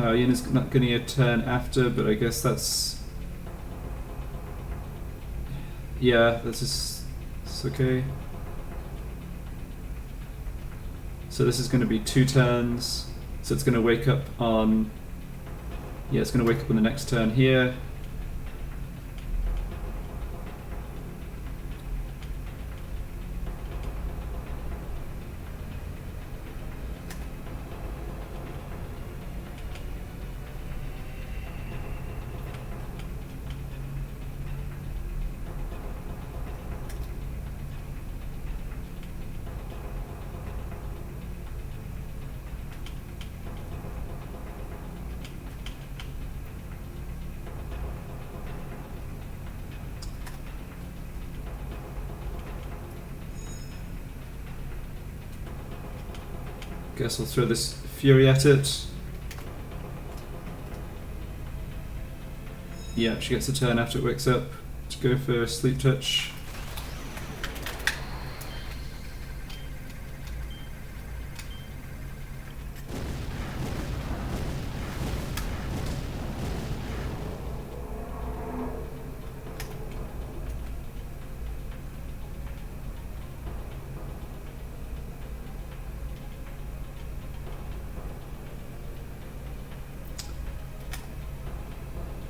Yin is not getting a turn after, but I guess that's... Yeah, that's just... It's okay. So this is going to be 2 turns, so it's going to wake up on... Yeah, it's going to wake up on the next turn here. Guess I'll throw this Fury at it. Yeah, she gets a turn after it wakes up to go for Sleep Touch.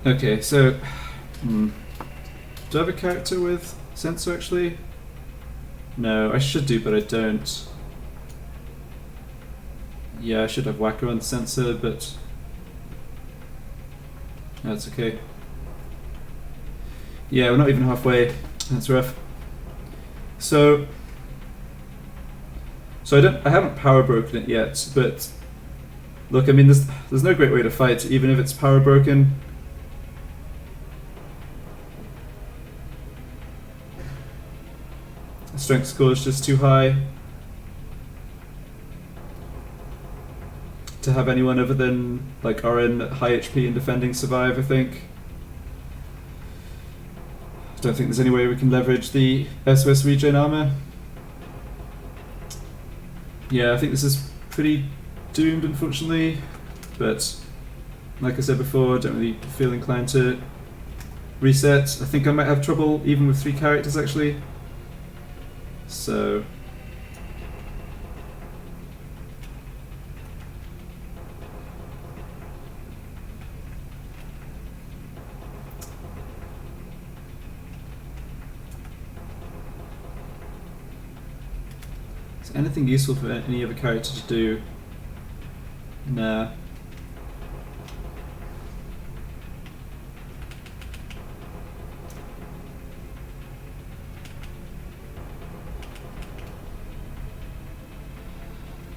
Okay, so do I have a character with Sensor actually? No, I should do, but I don't. Yeah, I should have Whacker on Sensor, but that's okay. Yeah, we're not even halfway. That's rough. So I haven't power broken it yet, but look, I mean, there's no great way to fight, even if it's power broken. Strength score is just too high to have anyone other than like Orin at high HP and defending survive, I think. I don't think there's any way we can leverage the SOS regen armor. Yeah, I think this is pretty doomed, unfortunately, but like I said before, I don't really feel inclined to reset. I think I might have trouble even with 3 characters actually. So is anything useful for any other character to do? Nah.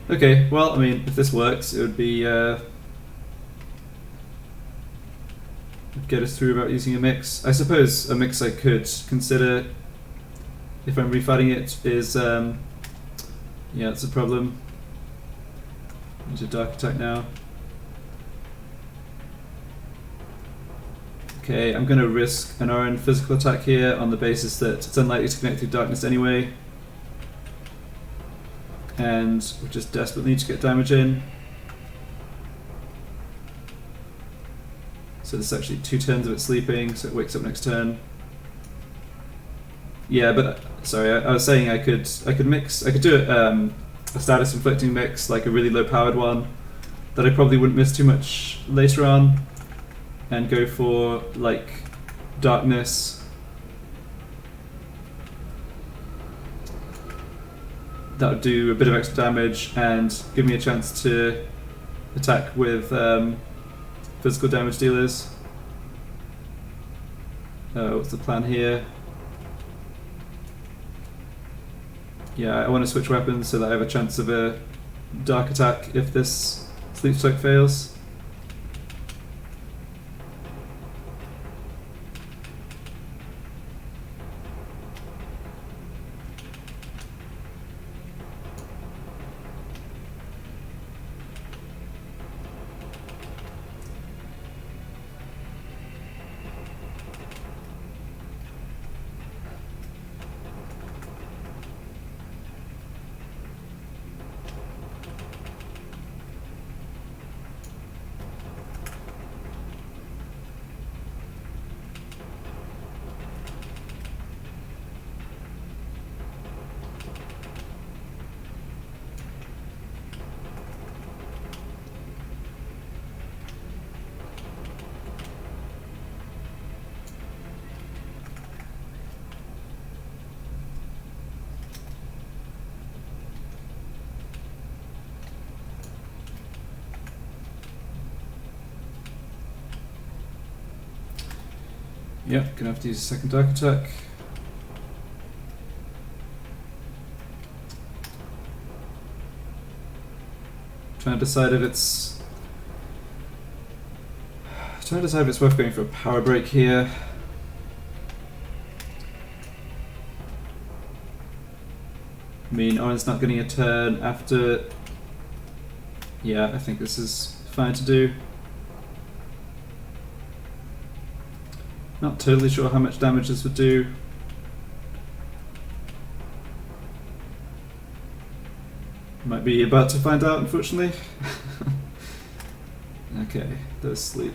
Okay, well, I mean, if this works, it would be get us through without using a mix. I suppose a mix I could consider if I'm refighting it is, yeah, it's a problem. Use a Dark Attack now. Okay, I'm going to risk an orange physical attack here on the basis that it's unlikely to connect through darkness anyway. And we just desperately need to get damage in. So there's actually 2 turns of it sleeping, so it wakes up next turn. Yeah, but sorry, I was saying I could do a status inflicting mix, like a really low powered one that I probably wouldn't miss too much later on, and go for like darkness. That would do a bit of extra damage and give me a chance to attack with physical damage dealers. What's the plan here? Yeah, I want to switch weapons so that I have a chance of a dark attack if this sleep strike fails. Yep, gonna have to use a second dark attack. Trying to decide if it's worth going for a power break here. I mean, Oren's not getting a turn after. Yeah, I think this is fine to do. Not totally sure how much damage this would do. Might be about to find out, unfortunately. Okay, there's sleep.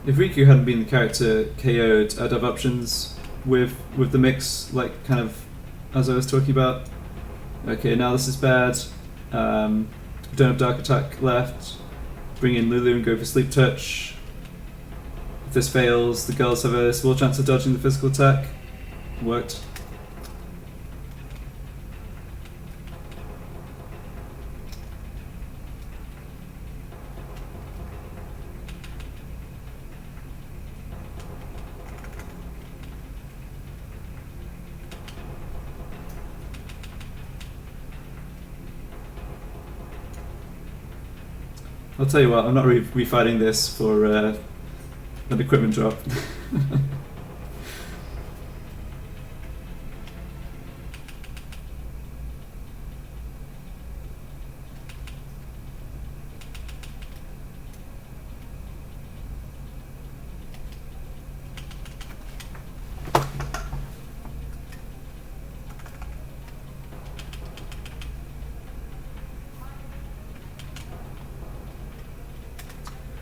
If Riku hadn't been the character KO'd, I'd have options with the mix, like kind of as I was talking about. Okay, now this is bad. Don't have Dark Attack left. Bring in Lulu and go for Sleep Touch. If this fails, the girls have a small chance of dodging the physical attack. Worked. I'll tell you what, I'm not refighting this for an equipment drop.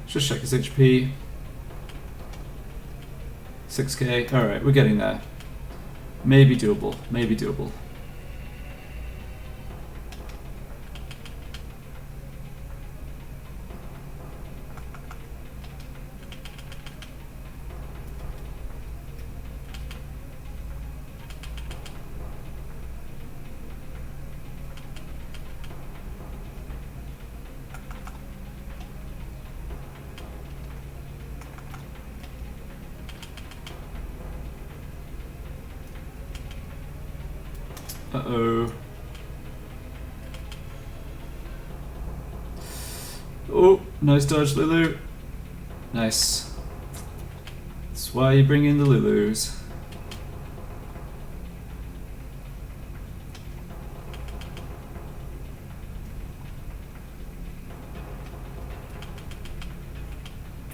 Just check his HP. 6k. Alright, we're getting there. Maybe doable. Maybe doable. Uh-oh. Oh, nice dodge, Lulu. Nice. That's why you bring in the Lulus.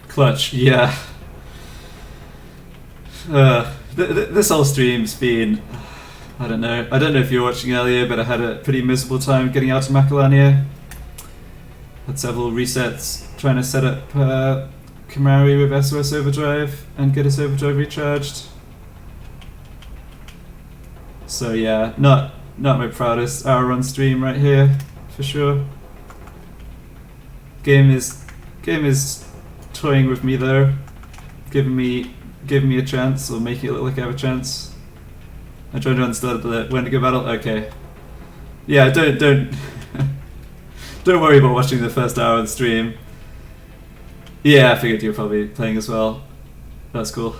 Clutch, yeah. This whole stream's been, I don't know if you were watching earlier, but I had a pretty miserable time getting out of Macalania. Had several resets trying to set up Camari with SOS Overdrive and get his overdrive recharged. So yeah, not my proudest hour run stream right here, for sure. Game is toying with me though, giving me a chance, or making it look like I have a chance. I tried to uninstall the Wendigo battle. Okay, yeah, don't don't worry about watching the first hour of the stream. Yeah, I figured you were probably playing as well. That's cool.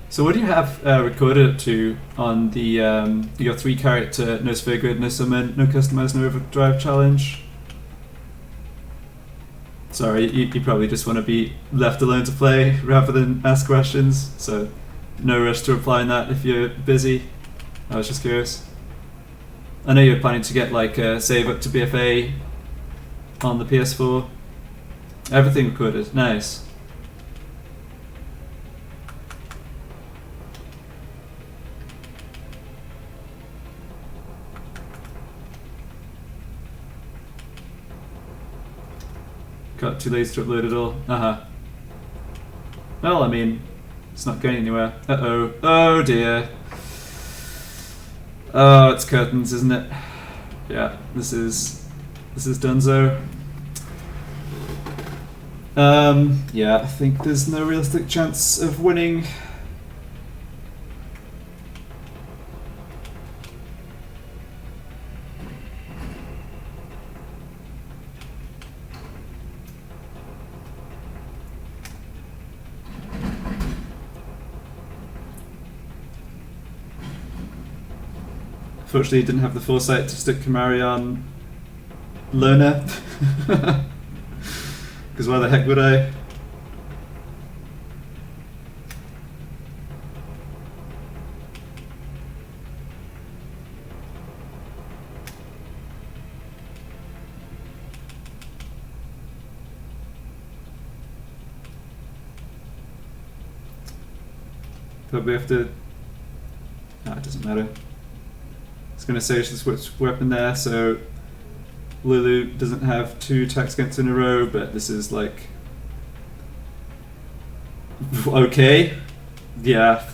So what do you have recorded up to on the your 3-character no sphere grid, no summon, no customize, no overdrive challenge? Sorry, you probably just want to be left alone to play rather than ask questions, so no rush to reply on that if you're busy. I was just curious. I know you're planning to get like a save up to BFA on the PS4. Everything recorded, nice. Got too lazy to upload it all. Well, I mean, it's not going anywhere. Uh-oh. Oh dear. Oh, it's curtains, isn't it? Yeah, this is donezo. Yeah, I think there's no realistic chance of winning. Fortunately, didn't have the foresight to stick Camari on Loner. Because why the heck would I? Probably have to... No, it doesn't matter. I was going to say I should switch weapon there, so Lulu doesn't have 2 attacks against in a row, but this is like... Okay. Yeah.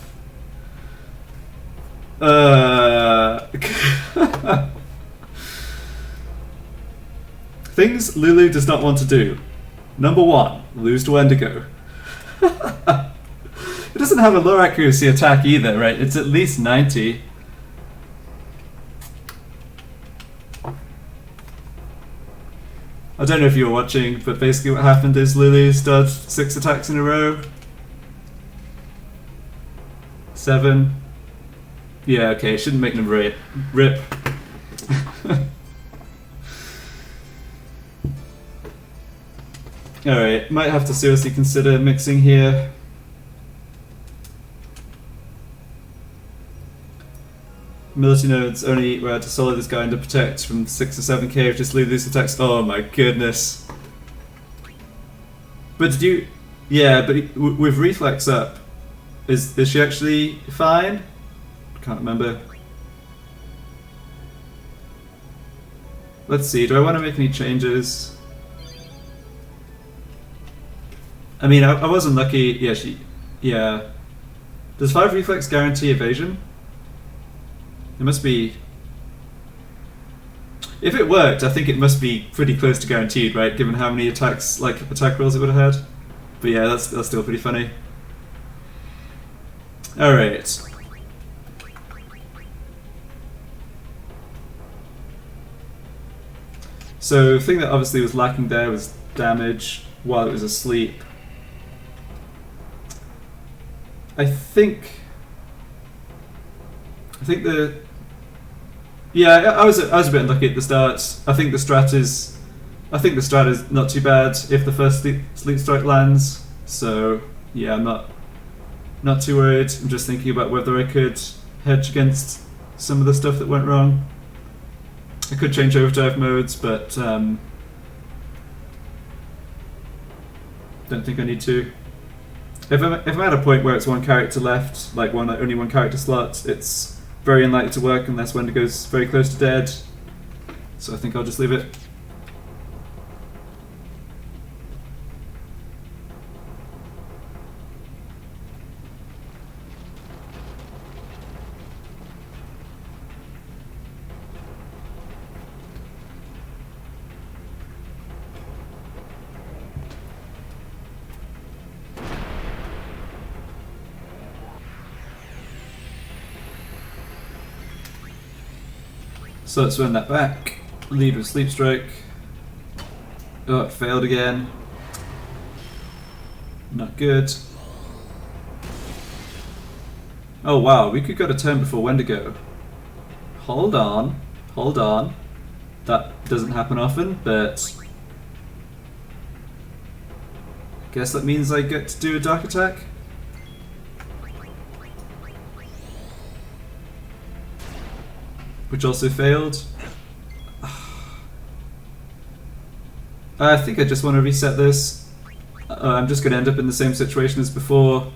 Things Lulu does not want to do. Number 1, lose to Wendigo. It doesn't have a low accuracy attack either, right? It's at least 90. I don't know if you were watching, but basically what happened is Lulu's dodged 6 attacks in a row. 7. Yeah, okay, shouldn't make them rip. Alright, might have to seriously consider mixing here. Military nodes only were to solo this guy and to protect from 6 or 7k if just leave these attacks. Oh my goodness. But did you... Yeah, but with reflex up, is she actually fine? Can't remember. Let's see, do I want to make any changes? I mean, I was unlucky. Yeah, yeah. Does 5 reflex guarantee evasion? It must be... If it worked, I think it must be pretty close to guaranteed, right? Given how many attacks, like attack rolls it would have had. But yeah, that's still pretty funny. Alright. So the thing that obviously was lacking there was damage while it was asleep. I think the... Yeah, I was a bit unlucky at the start. I think the strat is not too bad if the first sleep strike lands. So yeah, I'm not too worried. I'm just thinking about whether I could hedge against some of the stuff that went wrong. I could change overdrive modes, but don't think I need to. If I'm at a point where it's one character left, like only one character slot, it's very unlikely to work unless Wendigo's very close to dead. So I think I'll just leave it. So let's run that back. Lead with Sleep Strike. Oh, it failed again. Not good. Oh wow, we could go to turn before Wendigo. Hold on. That doesn't happen often, but... I guess that means I get to do a Dark Attack? Which also failed. I think I just want to reset this. I'm just going to end up in the same situation as before.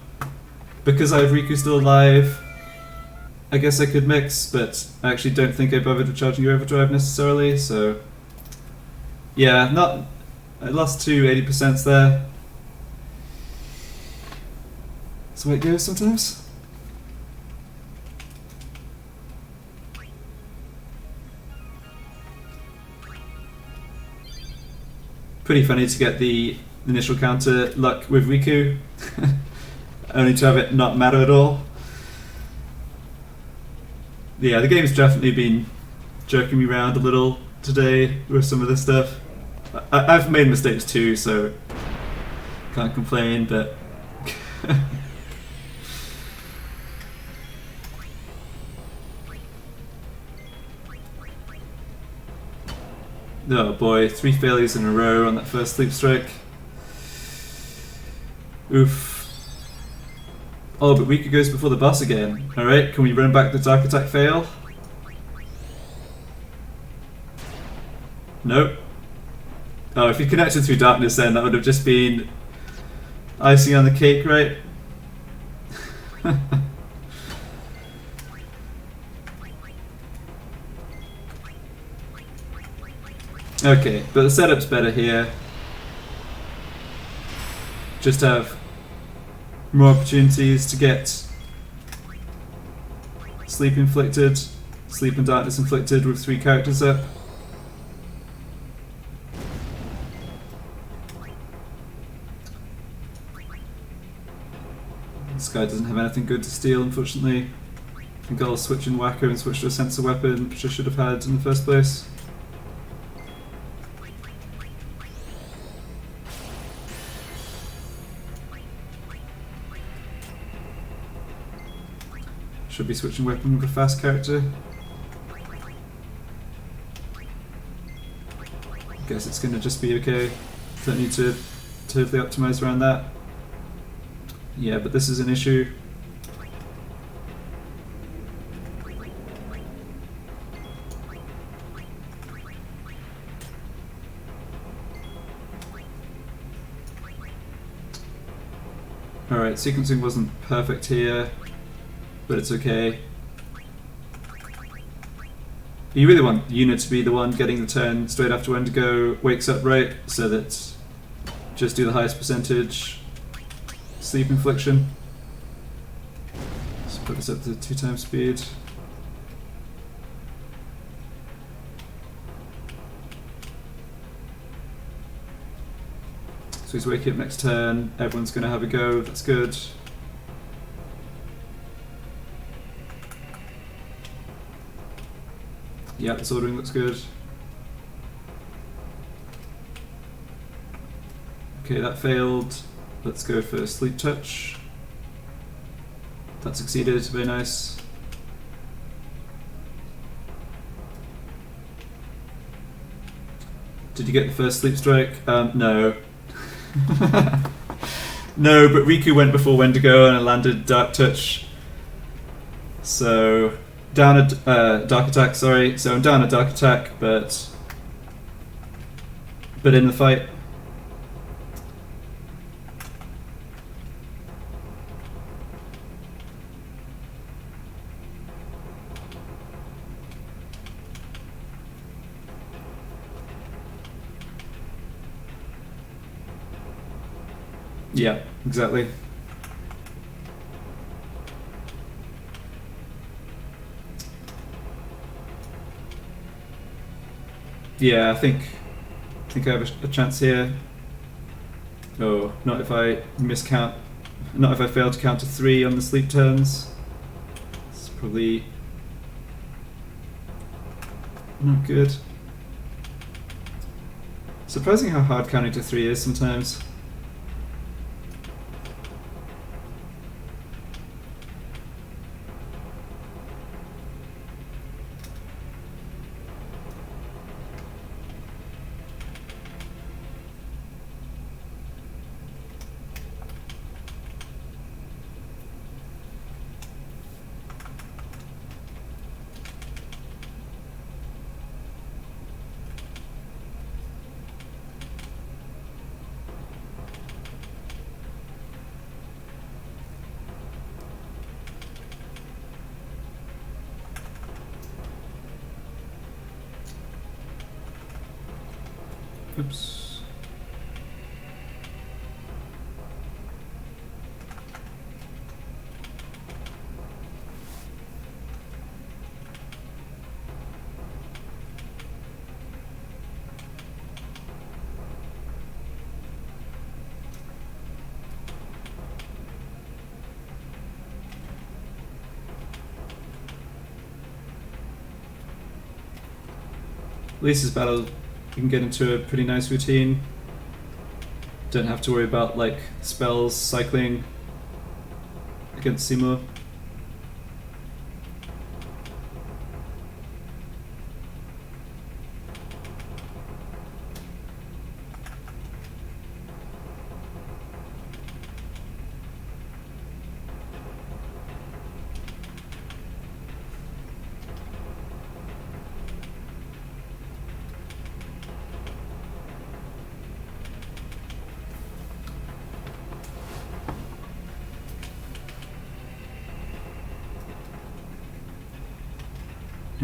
Because I have Riku still alive, I guess I could mix, but I actually don't think I bothered recharging your overdrive necessarily, so... Yeah, I lost 2 80% there. That's the way it goes sometimes. Pretty funny to get the initial counter luck with Riku, only to have it not matter at all. Yeah, the game's definitely been jerking me around a little today with some of this stuff. I've made mistakes too, so can't complain, but... Oh boy, 3 failures in a row on that first Sleep Strike. Oof. Oh, but Riku goes before the boss again. Alright, can we run back the Dark Attack fail? Nope. Oh, if you connected through darkness then, that would have just been icing on the cake, right? Okay, but the setup's better here. Just have more opportunities to get sleep inflicted, sleep and darkness inflicted with 3 characters up. This guy doesn't have anything good to steal, unfortunately. I think I'll switch in Wacko and switch to a sensor weapon, which I should have had in the first place. Should be switching weapon with a fast character. I guess it's going to just be okay. Don't need to totally optimize around that. Yeah, but this is an issue. Alright, sequencing wasn't perfect here, but it's okay. You really want Yuna to be the one getting the turn straight after Wendigo wakes up, right? So that just do the highest percentage sleep infliction. Let's put this up to 2 times speed. So he's waking up next turn. Everyone's going to have a go. That's good. Yeah, this ordering looks good. Okay, that failed. Let's go for sleep touch. That succeeded. Very nice. Did you get the first sleep strike? No. No, but Riku went before Wendigo and I landed Dark Touch. So down a Dark Attack. Sorry. So I'm down a Dark Attack, but in the fight. Yeah, exactly. Yeah, I think I have a chance here. Oh, not if I miscount. Not if I fail to count to 3 on the sleep turns. It's probably not good. Surprising how hard counting to 3 is sometimes. Oops. Lisa's battle, you can get into a pretty nice routine. Don't have to worry about like spells cycling against Seymour.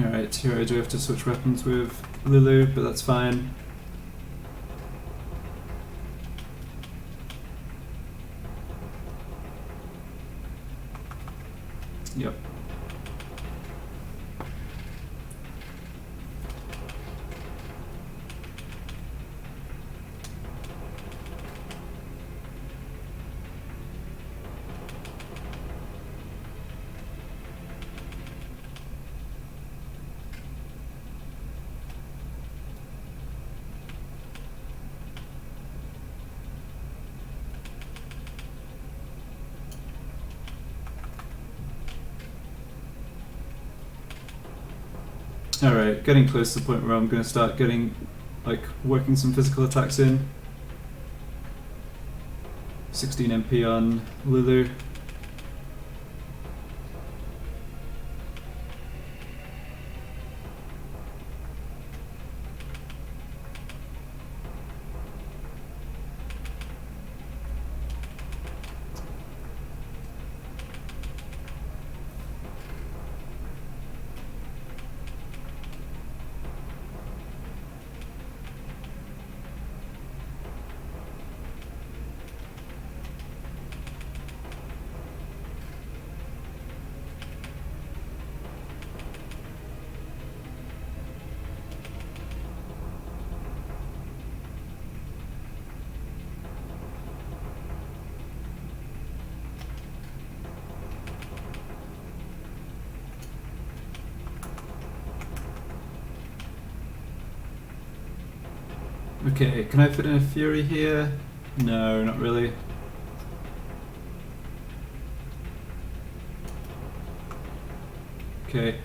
Alright, here I do have to switch weapons with Lulu, but that's fine. Yep. Alright, getting close to the point where I'm going to start getting, like, working some physical attacks in. 16 MP on Lulu. Okay, can I fit in a Fury here? No, not really. Okay.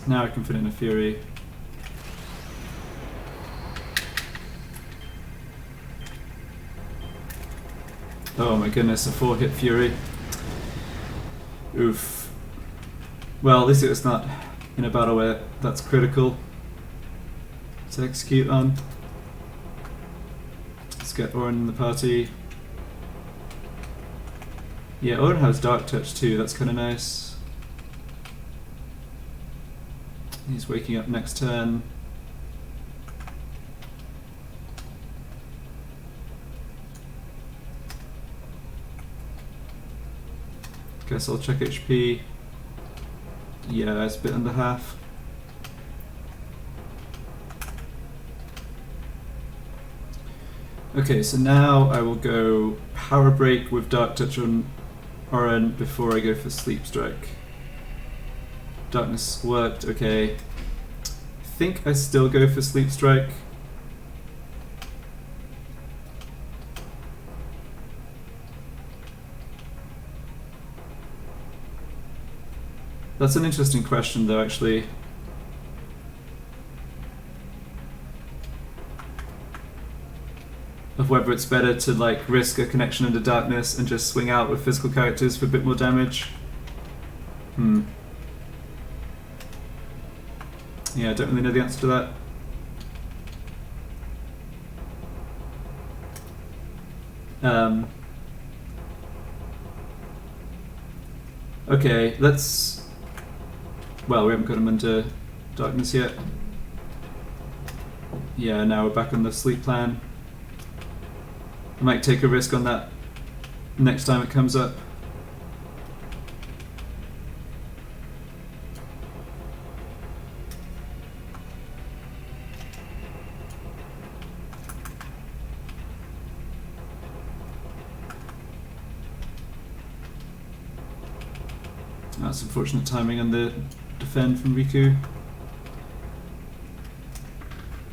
Now I can fit in a Fury. Oh my goodness, a 4-hit Fury. Oof. Well, at least it was not in a battle where that's critical to execute on. Let's get Orin in the party. Yeah, Orin has Dark Touch too, that's kind of nice. He's waking up next turn. Guess I'll check HP. Yeah, it's a bit under half. Okay, so now I will go Power Break with Dark Touch on Orin before I go for Sleep Strike. Darkness worked, okay. I think I still go for Sleep Strike. That's an interesting question though, actually. Of whether it's better to like risk a connection into darkness and just swing out with physical characters for a bit more damage. Yeah, I don't really know the answer to that. Okay, let's... Well, we haven't got him into darkness yet. Yeah, now we're back on the sleep plan. I might take a risk on that next time it comes up. That's unfortunate timing on the defend from Riku.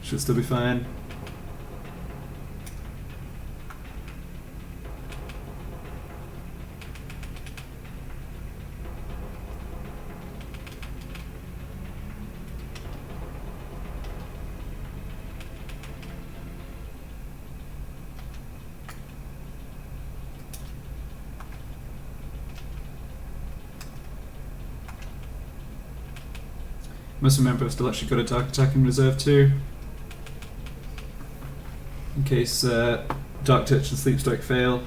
Should still be fine. Must remember I've still actually got a Dark Attack in reserve too. In case Dark Touch and Sleep Strike fail.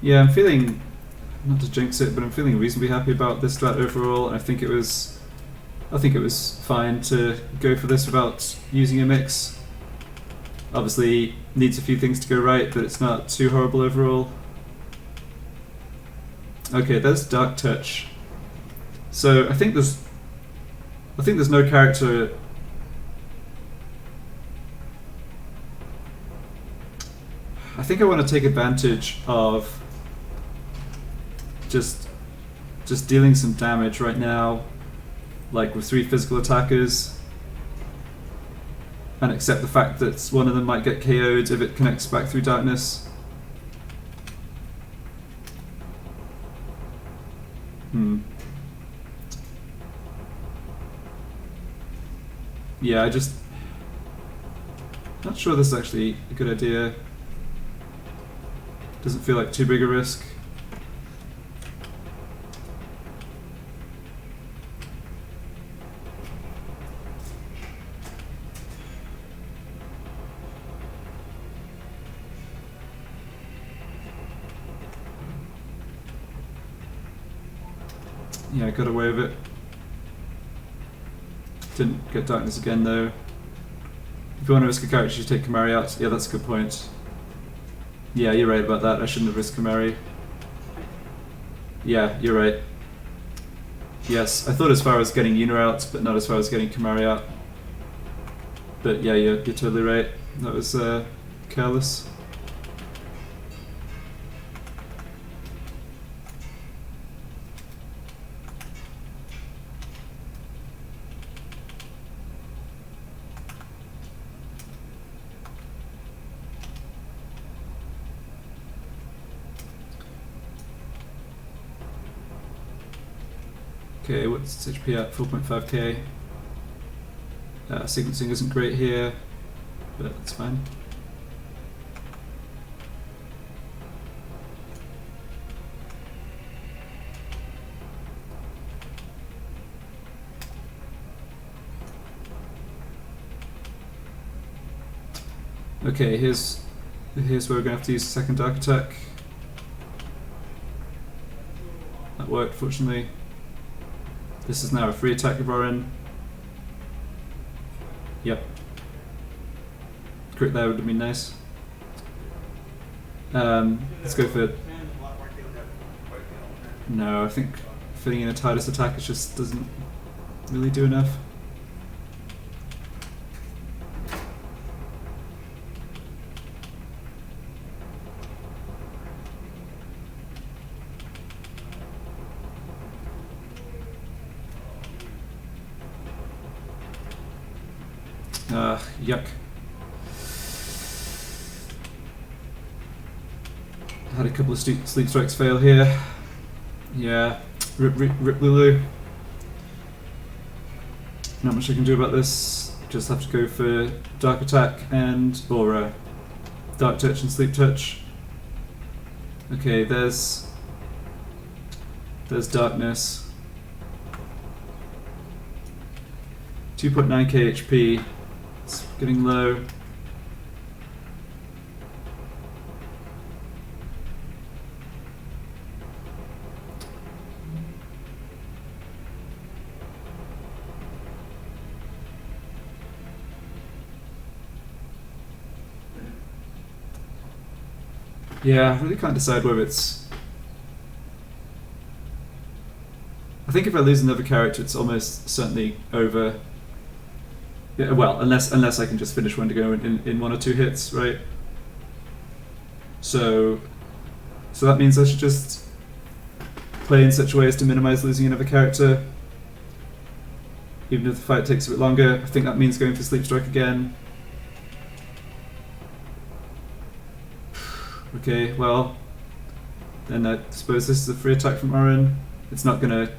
Yeah, I'm feeling, not to jinx it, but I'm feeling reasonably happy about this strat overall, and I think it was fine to go for this without using a mix. Obviously needs a few things to go right, but it's not too horrible overall. Okay, there's Dark Touch. So I think there's no character. I think I want to take advantage of just dealing some damage right now, like with 3 physical attackers, and accept the fact that one of them might get KO'd if it connects back through darkness. Yeah, not sure this is actually a good idea. Doesn't feel like too big a risk. Yeah, I got away with it. Didn't get darkness again though. If you want to risk a character, you should take Kamari out. Yeah, that's a good point. Yeah, you're right about that. I shouldn't have risked Kamari. Yeah, you're right. Yes, I thought as far as getting Yuna out, but not as far as getting Kamari out. But yeah, you're totally right. That was careless. Okay, what's its HP at? 4.5k. Sequencing isn't great here, but it's fine. Okay, here's where we're going to have to use the second dark attack. That worked, fortunately. This is now a free attack of Orin. Yep. Crit there would have been nice. Let's go for... No, I think filling in a Tidus attack just doesn't really do enough. Yuck. Had a couple of sleep strikes fail here. Yeah, rip Lulu. Not much I can do about this. Just have to go for dark attack or dark touch and sleep touch. Okay, there's darkness. 2.9k HP. It's getting low. Yeah, I really can't decide whether it's... I think if I lose another character, it's almost certainly over. Yeah, well, unless I can just finish Wendigo in 1 or 2 hits, right? So that means I should just play in such a way as to minimize losing another character, even if the fight takes a bit longer. I think that means going for Sleep Strike again. Okay, well, then I suppose this is a free attack from Orin. It's not gonna...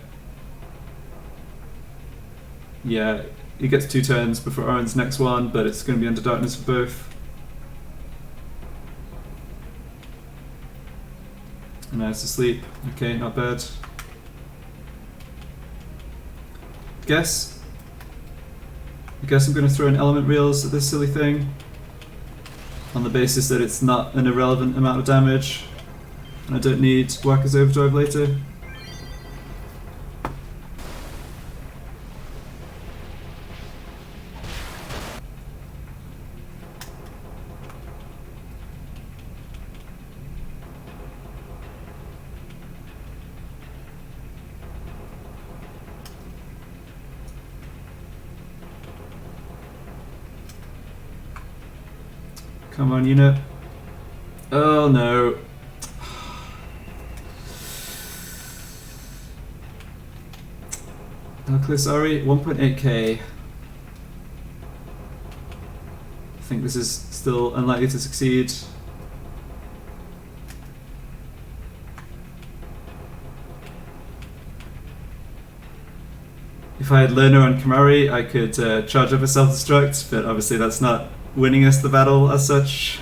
Yeah, he gets 2 turns before Orin's next one, but it's gonna be under darkness for both. And now it's asleep. Okay, not bad. I guess I'm gonna throw in element reels at this silly thing, on the basis that it's not an irrelevant amount of damage, and I don't need Whacker's Overdrive later. Come on, unit. Oh no. Sorry, 1.8k. I think this is still unlikely to succeed. If I had Lerner on Kamari, I could charge up a self-destruct, but obviously that's not winning us the battle as such.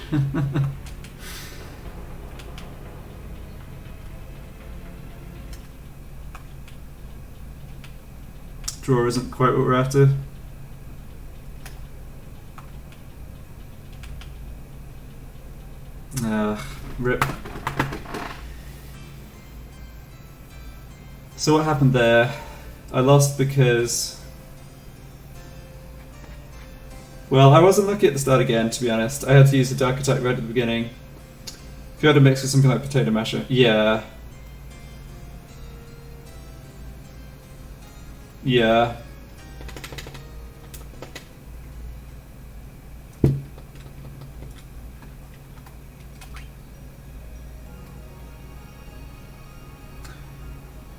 Draw isn't quite what we're after. Rip. So what happened there? I lost because... Well, I wasn't lucky at the start again, to be honest. I had to use the dark attack right at the beginning. If you had to mix with something like potato masher, yeah. Yeah.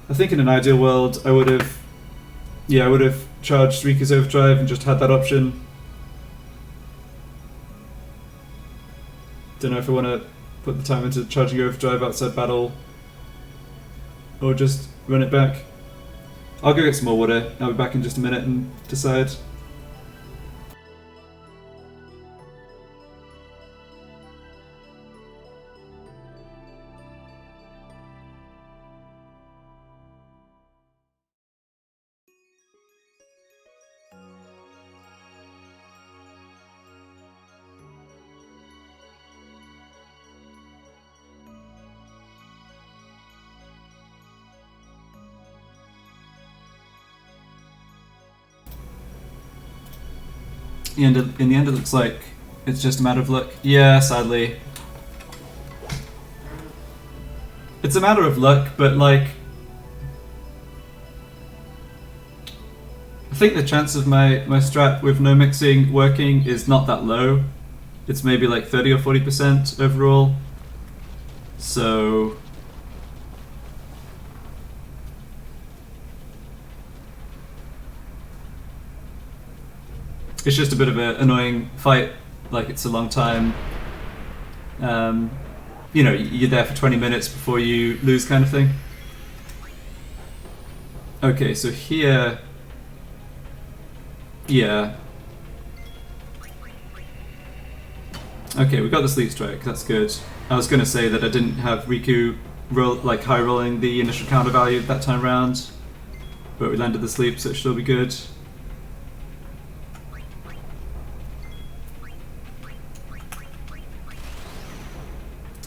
I think in an ideal world, I would have charged Rika's Overdrive and just had that option. Don't know if I want to put the time into charging Overdrive outside battle or just run it back. I'll go get some more water. I'll be back in just a minute and decide. In the end, it looks like it's just a matter of luck. Yeah, sadly. It's a matter of luck, but like... I think the chance of my strat with no mixing working is not that low. It's maybe like 30 or 40% overall. So... it's just a bit of an annoying fight, like it's a long time. You know, you're there for 20 minutes before you lose kind of thing. Okay, so here... yeah. Okay, we got the sleep strike, that's good. I was going to say that I didn't have Riku high rolling the initial counter value that time round, but we landed the sleep, so it should all be good.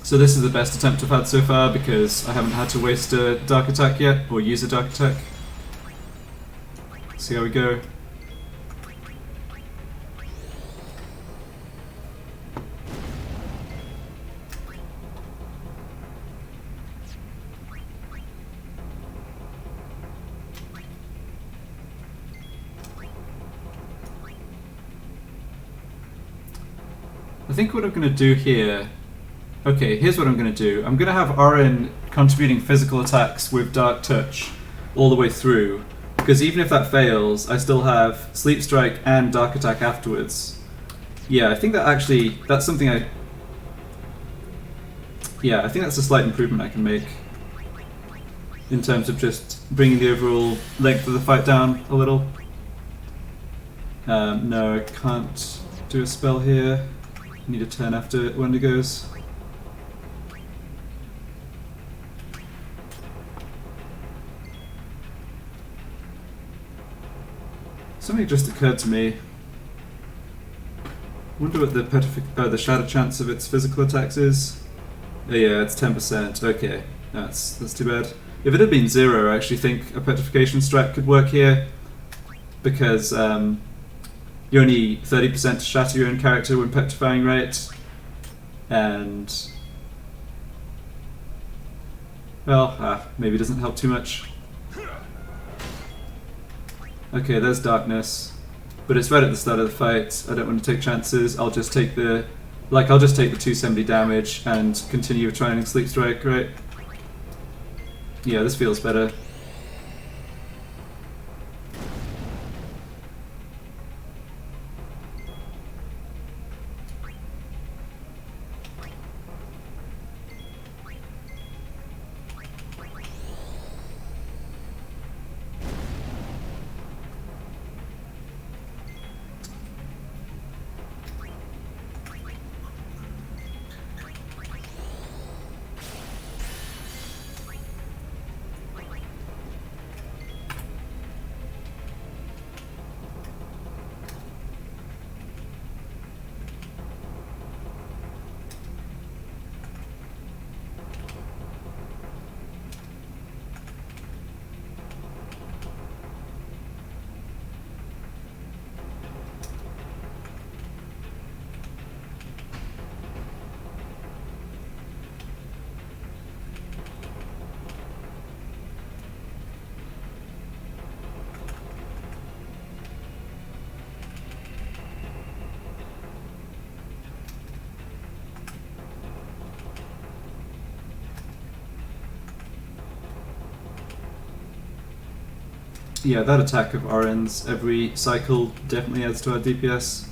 So this is the best attempt I've had so far because I haven't had to waste a dark attack yet, or use a dark attack. See how we go. I think what I'm going to do here... okay, here's what I'm going to do. I'm going to have Orin contributing physical attacks with Dark Touch all the way through, because even if that fails, I still have Sleep Strike and Dark Attack afterwards. Yeah, I think that actually... that's something I... yeah, I think that's a slight improvement I can make in terms of just bringing the overall length of the fight down a little. No, I can't do a spell here. I need a turn after Wendigo's. Something just occurred to me. Wonder what the shatter chance of its physical attacks is. Oh, yeah, it's 10%. Okay, that's too bad. If it had been 0, I actually think a petrification strat could work here, because you're only 30% to shatter your own character when petrifying, right? And well, maybe it doesn't help too much. Okay, there's darkness, but it's right at the start of the fight. I don't want to take chances. I'll just take the 270 damage and continue trying Sleep Strike, right? Yeah, this feels better. Yeah, that attack of Orin's every cycle definitely adds to our DPS.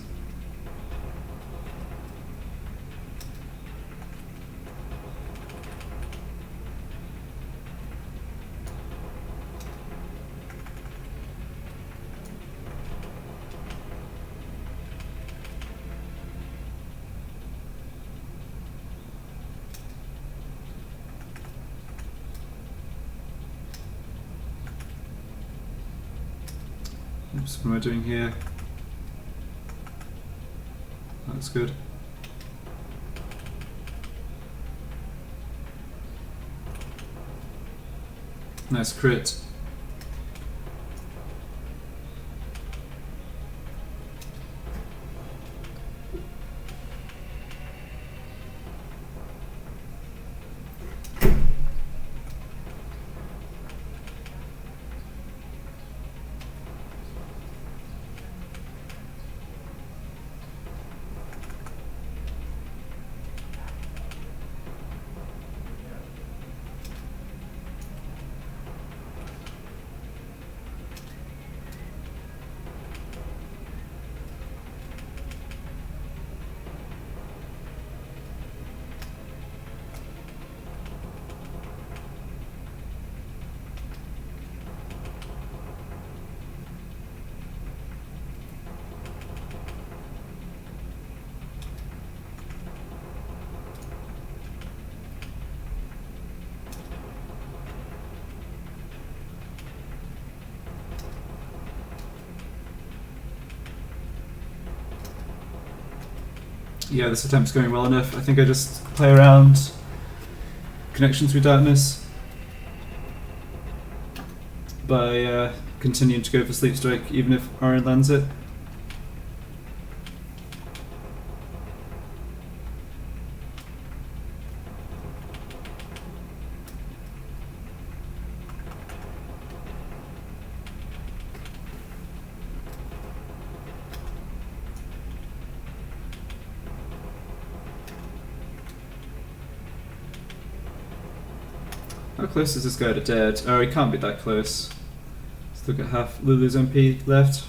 Oops, what am I doing here? That's good. Nice crit. Yeah, this attempt's going well enough. I think I just play around Connection Through Darkness by continuing to go for Sleep Strike even if Orion lands it. How close is this guy to dead? Oh, he can't be that close. Let's look at half Lulu's MP left.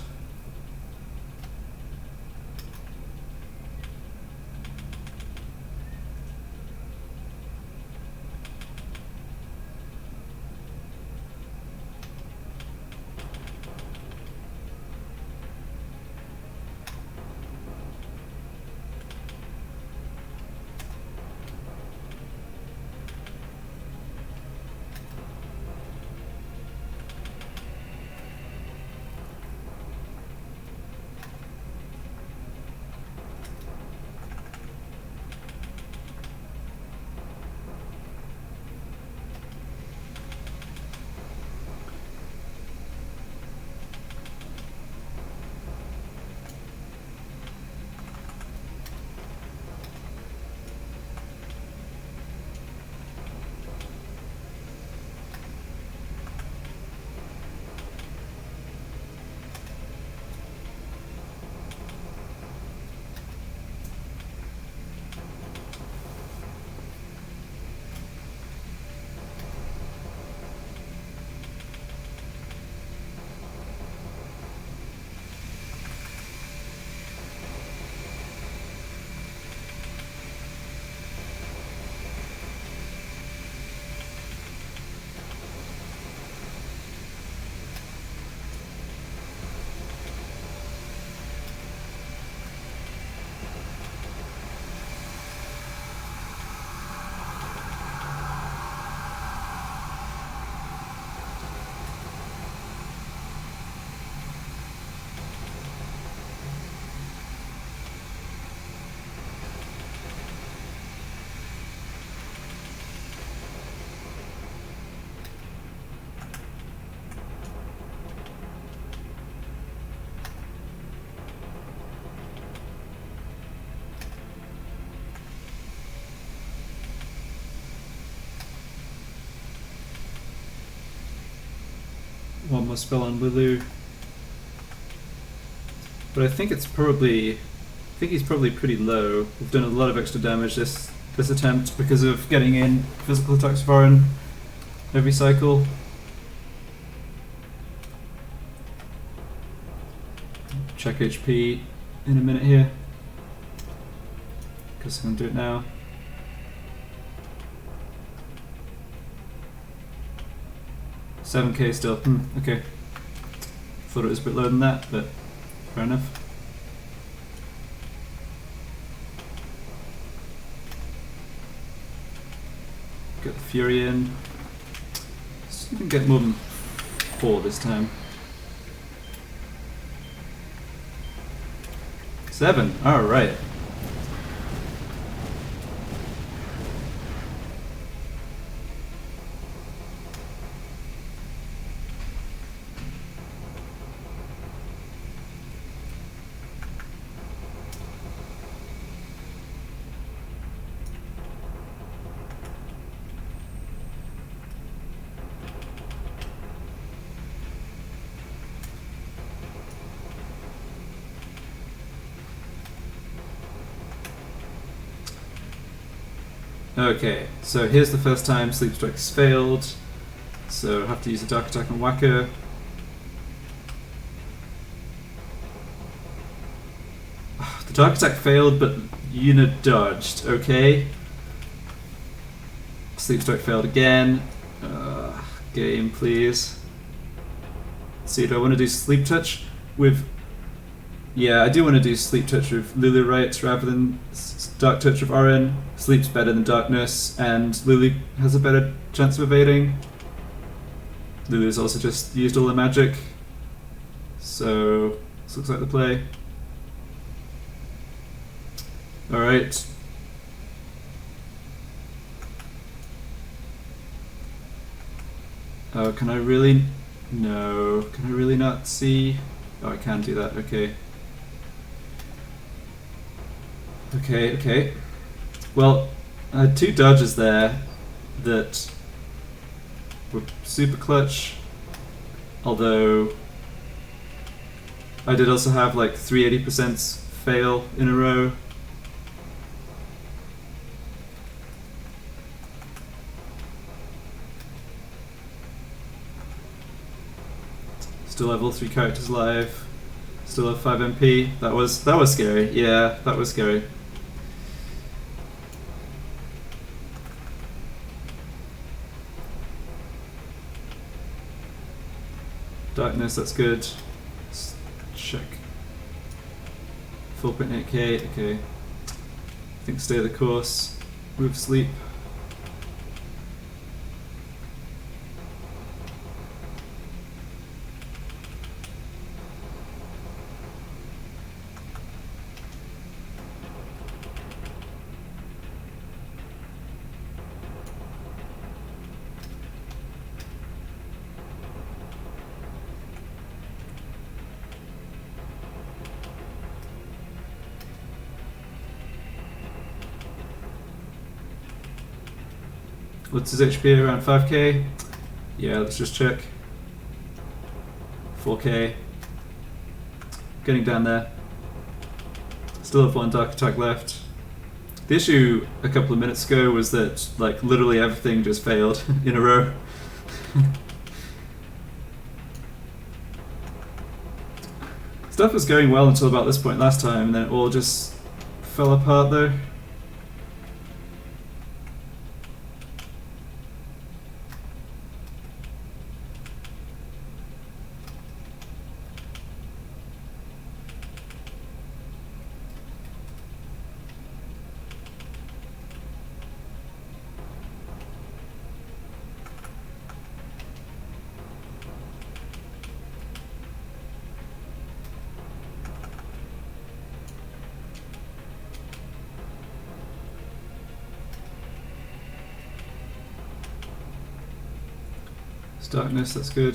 One more spell on Lulu. But I think he's probably pretty low. We've done a lot of extra damage this attempt because of getting in physical attacks of Orion every cycle. Check HP in a minute here. Guess I'm gonna do it now. $7K still. Okay. Thought it was a bit lower than that, but fair enough. Get the Fury in. Let's see if we can get more than 4 this time. 7. Alright. Okay, so here's the first time Sleep Strike's failed. So I have to use a Dark Attack on Whacker. The Dark Attack failed, but unit dodged. Okay. Sleep Strike failed again. Game, please. Let's see, do I want to do Sleep Touch with... Yeah, I do want to do Sleep Touch with Lulu Right rather than Dark Touch with Orin. Sleep's better than Darkness, and Lulu has a better chance of evading. Lulu's also just used all the magic. So, this looks like the play. Alright. Oh, can I really... No. Can I really not see? Oh, I can do that. Okay. Okay. Well, I had 2 dodges there that were super clutch. Although, I did also have like 3 80% fail in a row. Still have all 3 characters live. Still have 5 MP. That was scary. Yeah, that was scary. Darkness, that's good. Let's check. 4.8k, okay. I think stay the course. Move sleep. What's his HP? Around 5k? Yeah, let's just check. 4k. Getting down there. Still have 1 Dark Attack left. The issue a couple of minutes ago was that like literally everything just failed in a row. Stuff was going well until about this point last time, and then it all just fell apart though. Darkness, that's good.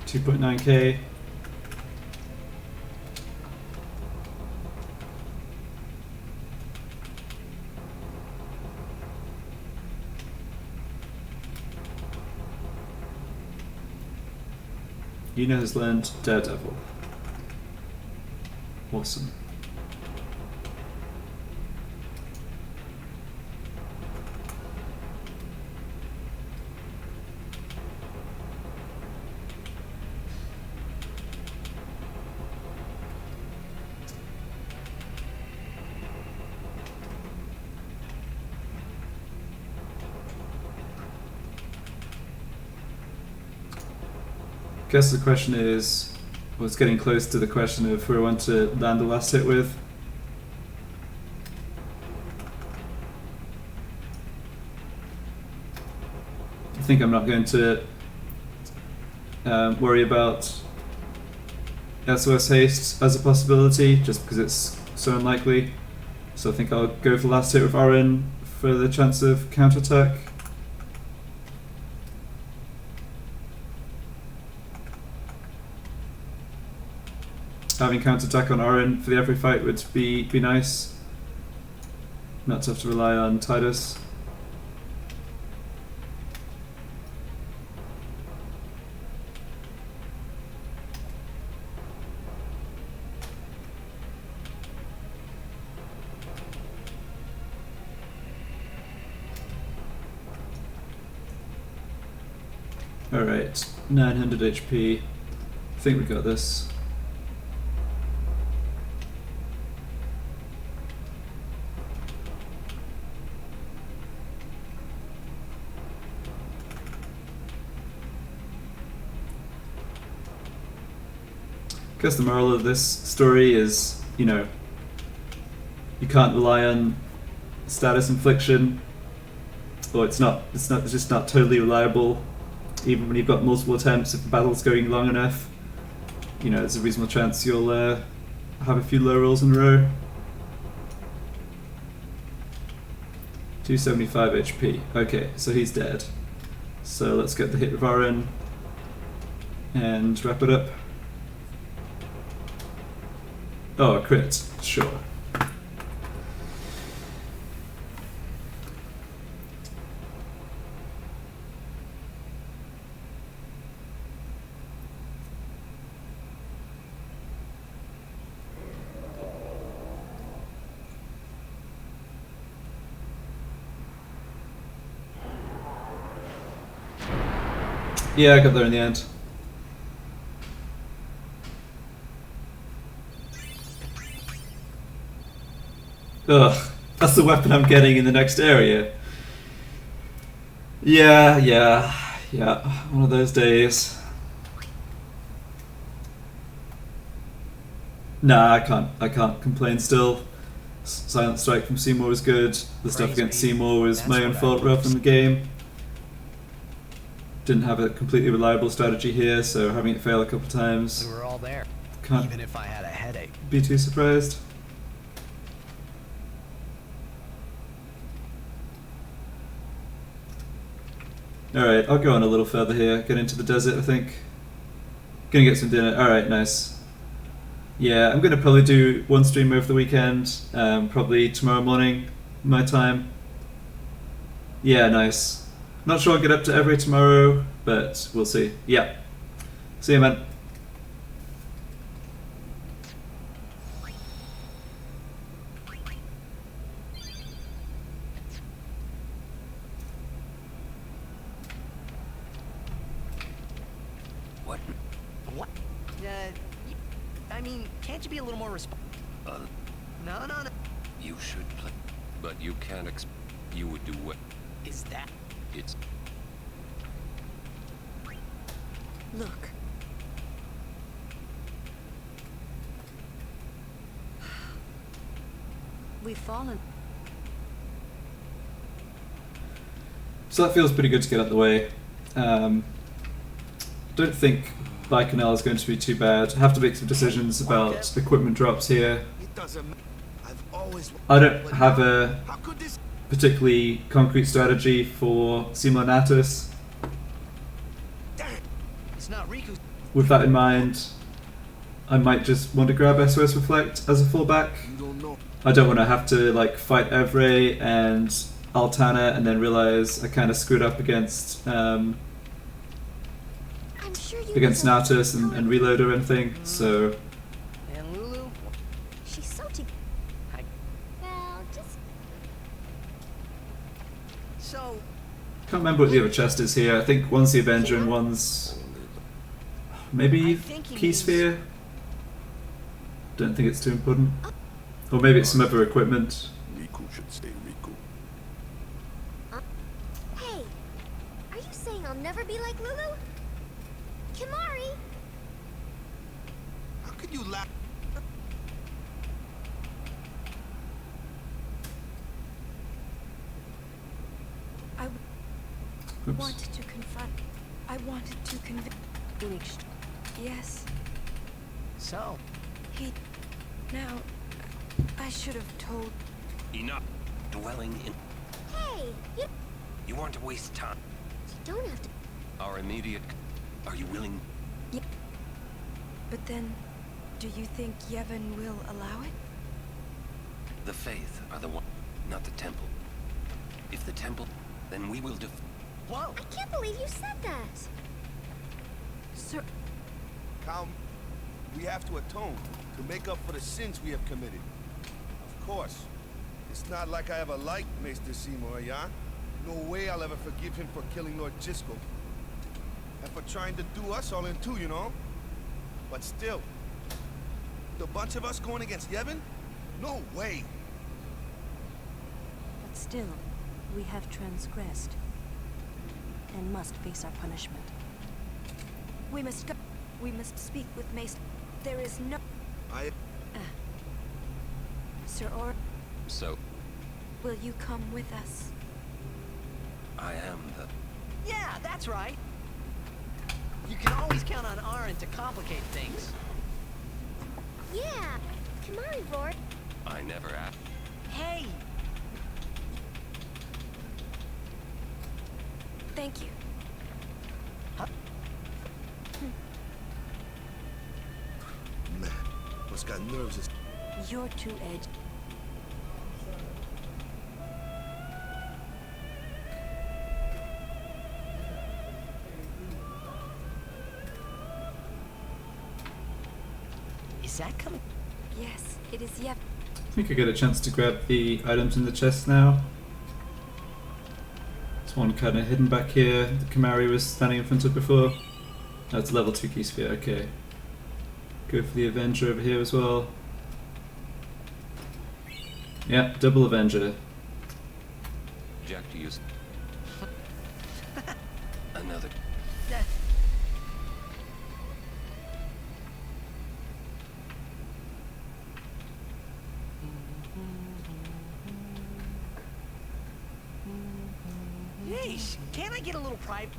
$2.9k. Una has learned Daredevil. Awesome. guess the question is, well, it's getting close to the question of who I want to land the last hit with. I think I'm not going to worry about SOS haste as a possibility, just because it's so unlikely. So I think I'll go for the last hit with Orin for the chance of counterattack. Having counterattack on Orin for the every fight would be nice. Not to have to rely on Titus. Alright, 900 HP. I think we got this. I guess the moral of this story is, you know, you can't rely on status infliction, or it's just not totally reliable. Even when you've got multiple attempts, if the battle's going long enough, you know, there's a reasonable chance you'll have a few low rolls in a row. 275 HP. Okay, so he's dead. So let's get the hit with Orin and wrap it up. Oh, a crit. Sure. Yeah, I got there in the end. Ugh, that's the weapon I'm getting in the next area. Yeah, one of those days. Nah, I can't complain still. Silent Strike from Seymour was good. The stuff against Seymour was my own fault rather than the game. Didn't have a completely reliable strategy here, so having it fail a couple times. We were all there. Can't even if I had a headache. be too surprised. Alright, I'll go on a little further here. Get into the desert, I think. Gonna get some dinner. Alright, nice. Yeah, I'm gonna probably do one stream over the weekend. Probably tomorrow morning, my time. Yeah, nice. Not sure I'll get up to every tomorrow, but we'll see. Yeah. See you, man. What? What? I mean, can't you be a little more No. You should play, but you can't you would do what? Is that? It's... Look. We've fallen. So that feels pretty good to get out the way. Don't think Baikonur is going to be too bad. Have to make some decisions about equipment drops here. I don't have a particularly concrete strategy for Seymour Natus. With that in mind, I might just want to grab SOS Reflect as a fallback. I don't want to have to like fight Evray and Altana and then realize I kind of screwed up against against Natus and reload or anything. So. And Lulu? She's so well, just. So. Can't remember what the other chest is here. I think one's the Avenger and one's maybe Key Sphere. Don't think it's too important. Or maybe it's some other equipment. Riku should stay Riku. Hey, are you saying I'll never be like Lulu? Kimari! How could you laugh? I Oops. wanted to confront. I wanted to convince. Yes, So, he. Now, I should have told. Enough dwelling in. Hey, you You want to waste time. don't have to. Our immediate. Are you willing? But then, do you think Yevon will allow it? The faith are the one, not the temple. If the temple, then we will whoa! I can't believe you said that. Sir, Count, we have to atone to make up for the sins we have committed. Of course. It's not like I ever liked Maester Seymour, yeah? No way I'll ever forgive him for killing Lord Jisco. And for trying to do us all in two, you know? But still, the bunch of us going against Yevon? No way! But still, we have transgressed and must face our punishment. we must go. We must speak with Mace. There is no. I... Sir Or, So, will you come with us? I am the. Yeah, that's right. You can always count on Aaron to complicate things. Yeah. Kimari roared. I never asked. Hey! Thank you. Man, must got nerves as... You're too edgy. Is that coming? Yes, it is Yevon. I think I get a chance to grab the items in the chest now. There's one kind of hidden back here that Kimari was standing in front of before. That's level 2 key sphere, okay. Go for the Avenger over here as well. Yeah, double Avenger. Jack to use. Another. Yeesh, can't I get a little private?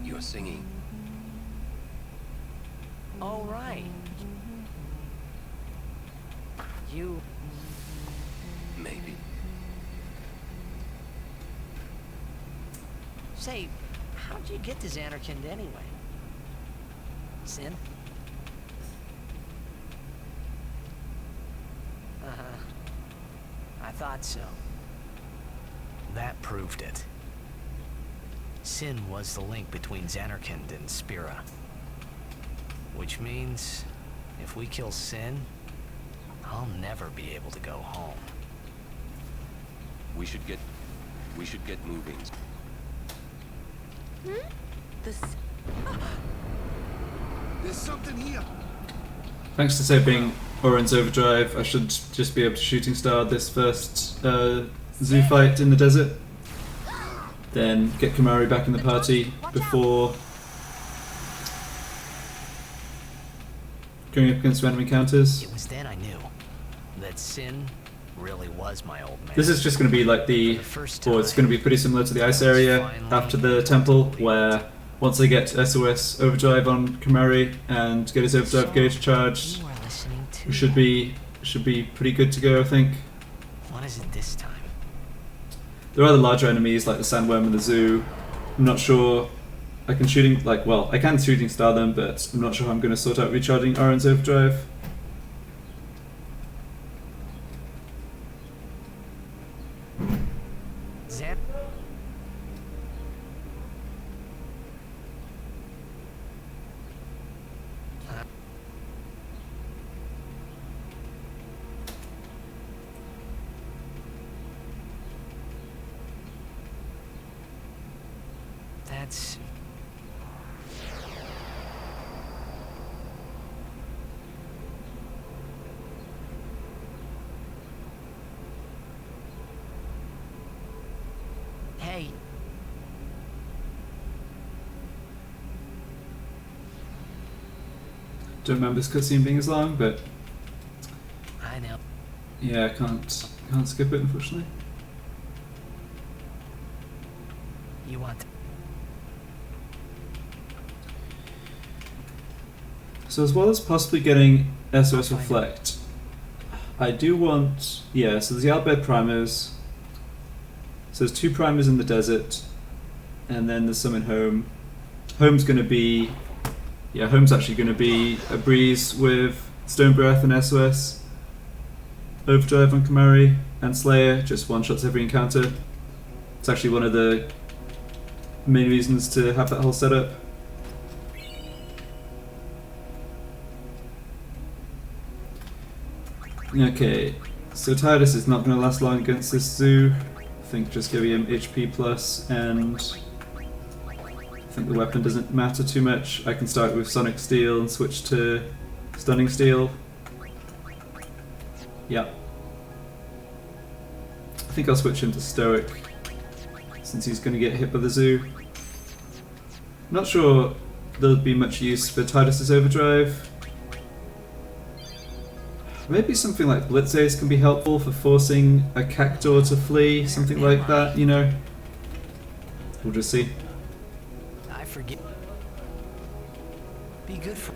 You're singing. All right. You... Maybe. Say, how'd you get to Xanarkand anyway? Sin? Uh-huh. I thought so. That proved it. Sin was the link between Xanarkand and Spira. Which means, if we kill Sin, I'll never be able to go home. We should get moving. This. There's something here! Thanks to saving Oren's overdrive, I should just be able to shooting star this first zoo fight in the desert. Then get Kimari back in the party before going up against random encounters. It was then I knew that Sin really was my old man. This is just going to be like the, or it's going to be pretty similar to the ice area after the temple, where once I get SOS overdrive on Kimari and get his overdrive gauge charged, You are listening to... we should be pretty good to go, I think. What is it this time? There are the larger enemies like the sandworm and the zoo. I'm not sure I can I can shooting star them, but I'm not sure how I'm going to sort out recharging Oren's overdrive. Xan... That's... Hey. Don't remember this cutscene being as long, but I know. yeah, I can't skip it, unfortunately. You want... So as well as possibly getting SOS Reflect, I do want... yeah, so there's the Albed primers. So there's 2 primers in the desert, and then there's some in home. Home's going to be... yeah, home's actually going to be a breeze with Stone Breath and SOS. Overdrive on Kamari and Slayer, just one-shots every encounter. It's actually one of the main reasons to have that whole setup. Okay, so Titus is not going to last long against this zoo. I think just giving him HP plus, and I think the weapon doesn't matter too much. I can start with Sonic Steel and switch to Stunning Steel. Yeah. I think I'll switch him to Stoic, since he's going to get hit by the zoo. Not sure there'll be much use for Titus's Overdrive. Maybe something like Blitz Ace can be helpful for forcing a Cactuar to flee, something like that, you know? We'll just see. I forget. Be good for...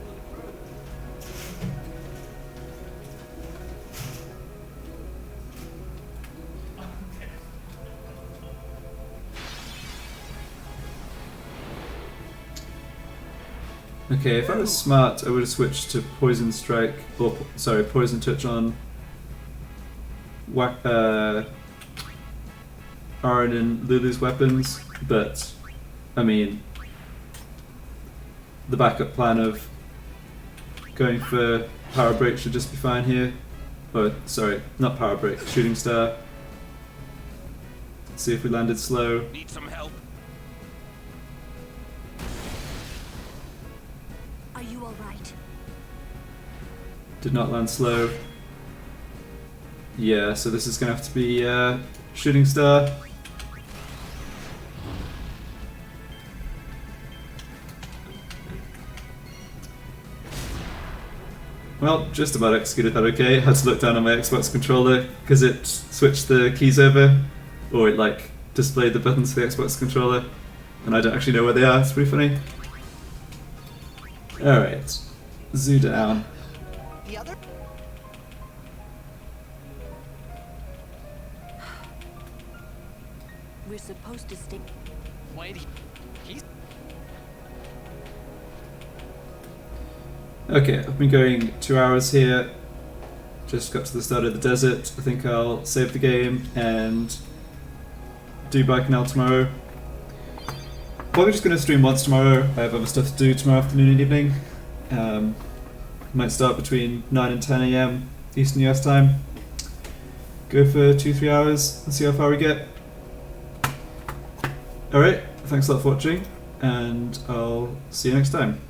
Okay, if I was smart, I would have switched to Poison Strike, or sorry, Poison Touch on Aaron and Lulu's weapons, but I mean, the backup plan of going for Power Break should just be fine here. Oh, sorry, not Power Break, Shooting Star. Let's see if we landed slow. Need some help? Are you alright? Did not land slow. Yeah, so this is going to have to be Shooting Star. Well, just about executed that okay. Had to look down on my Xbox controller because it switched the keys over, or it like displayed the buttons for the Xbox controller, and I don't actually know where they are. It's pretty funny. Alright, zoo down. The other? We're supposed to stay. Wait, he's... Okay, I've been going 2 hours here. Just got to the start of the desert. I think I'll save the game and do Bicanal tomorrow. Probably just going to stream once tomorrow. I have other stuff to do tomorrow afternoon and evening. Might start between 9 and 10 AM Eastern US time. Go for 2-3 hours and see how far we get. Alright, thanks a lot for watching, and I'll see you next time.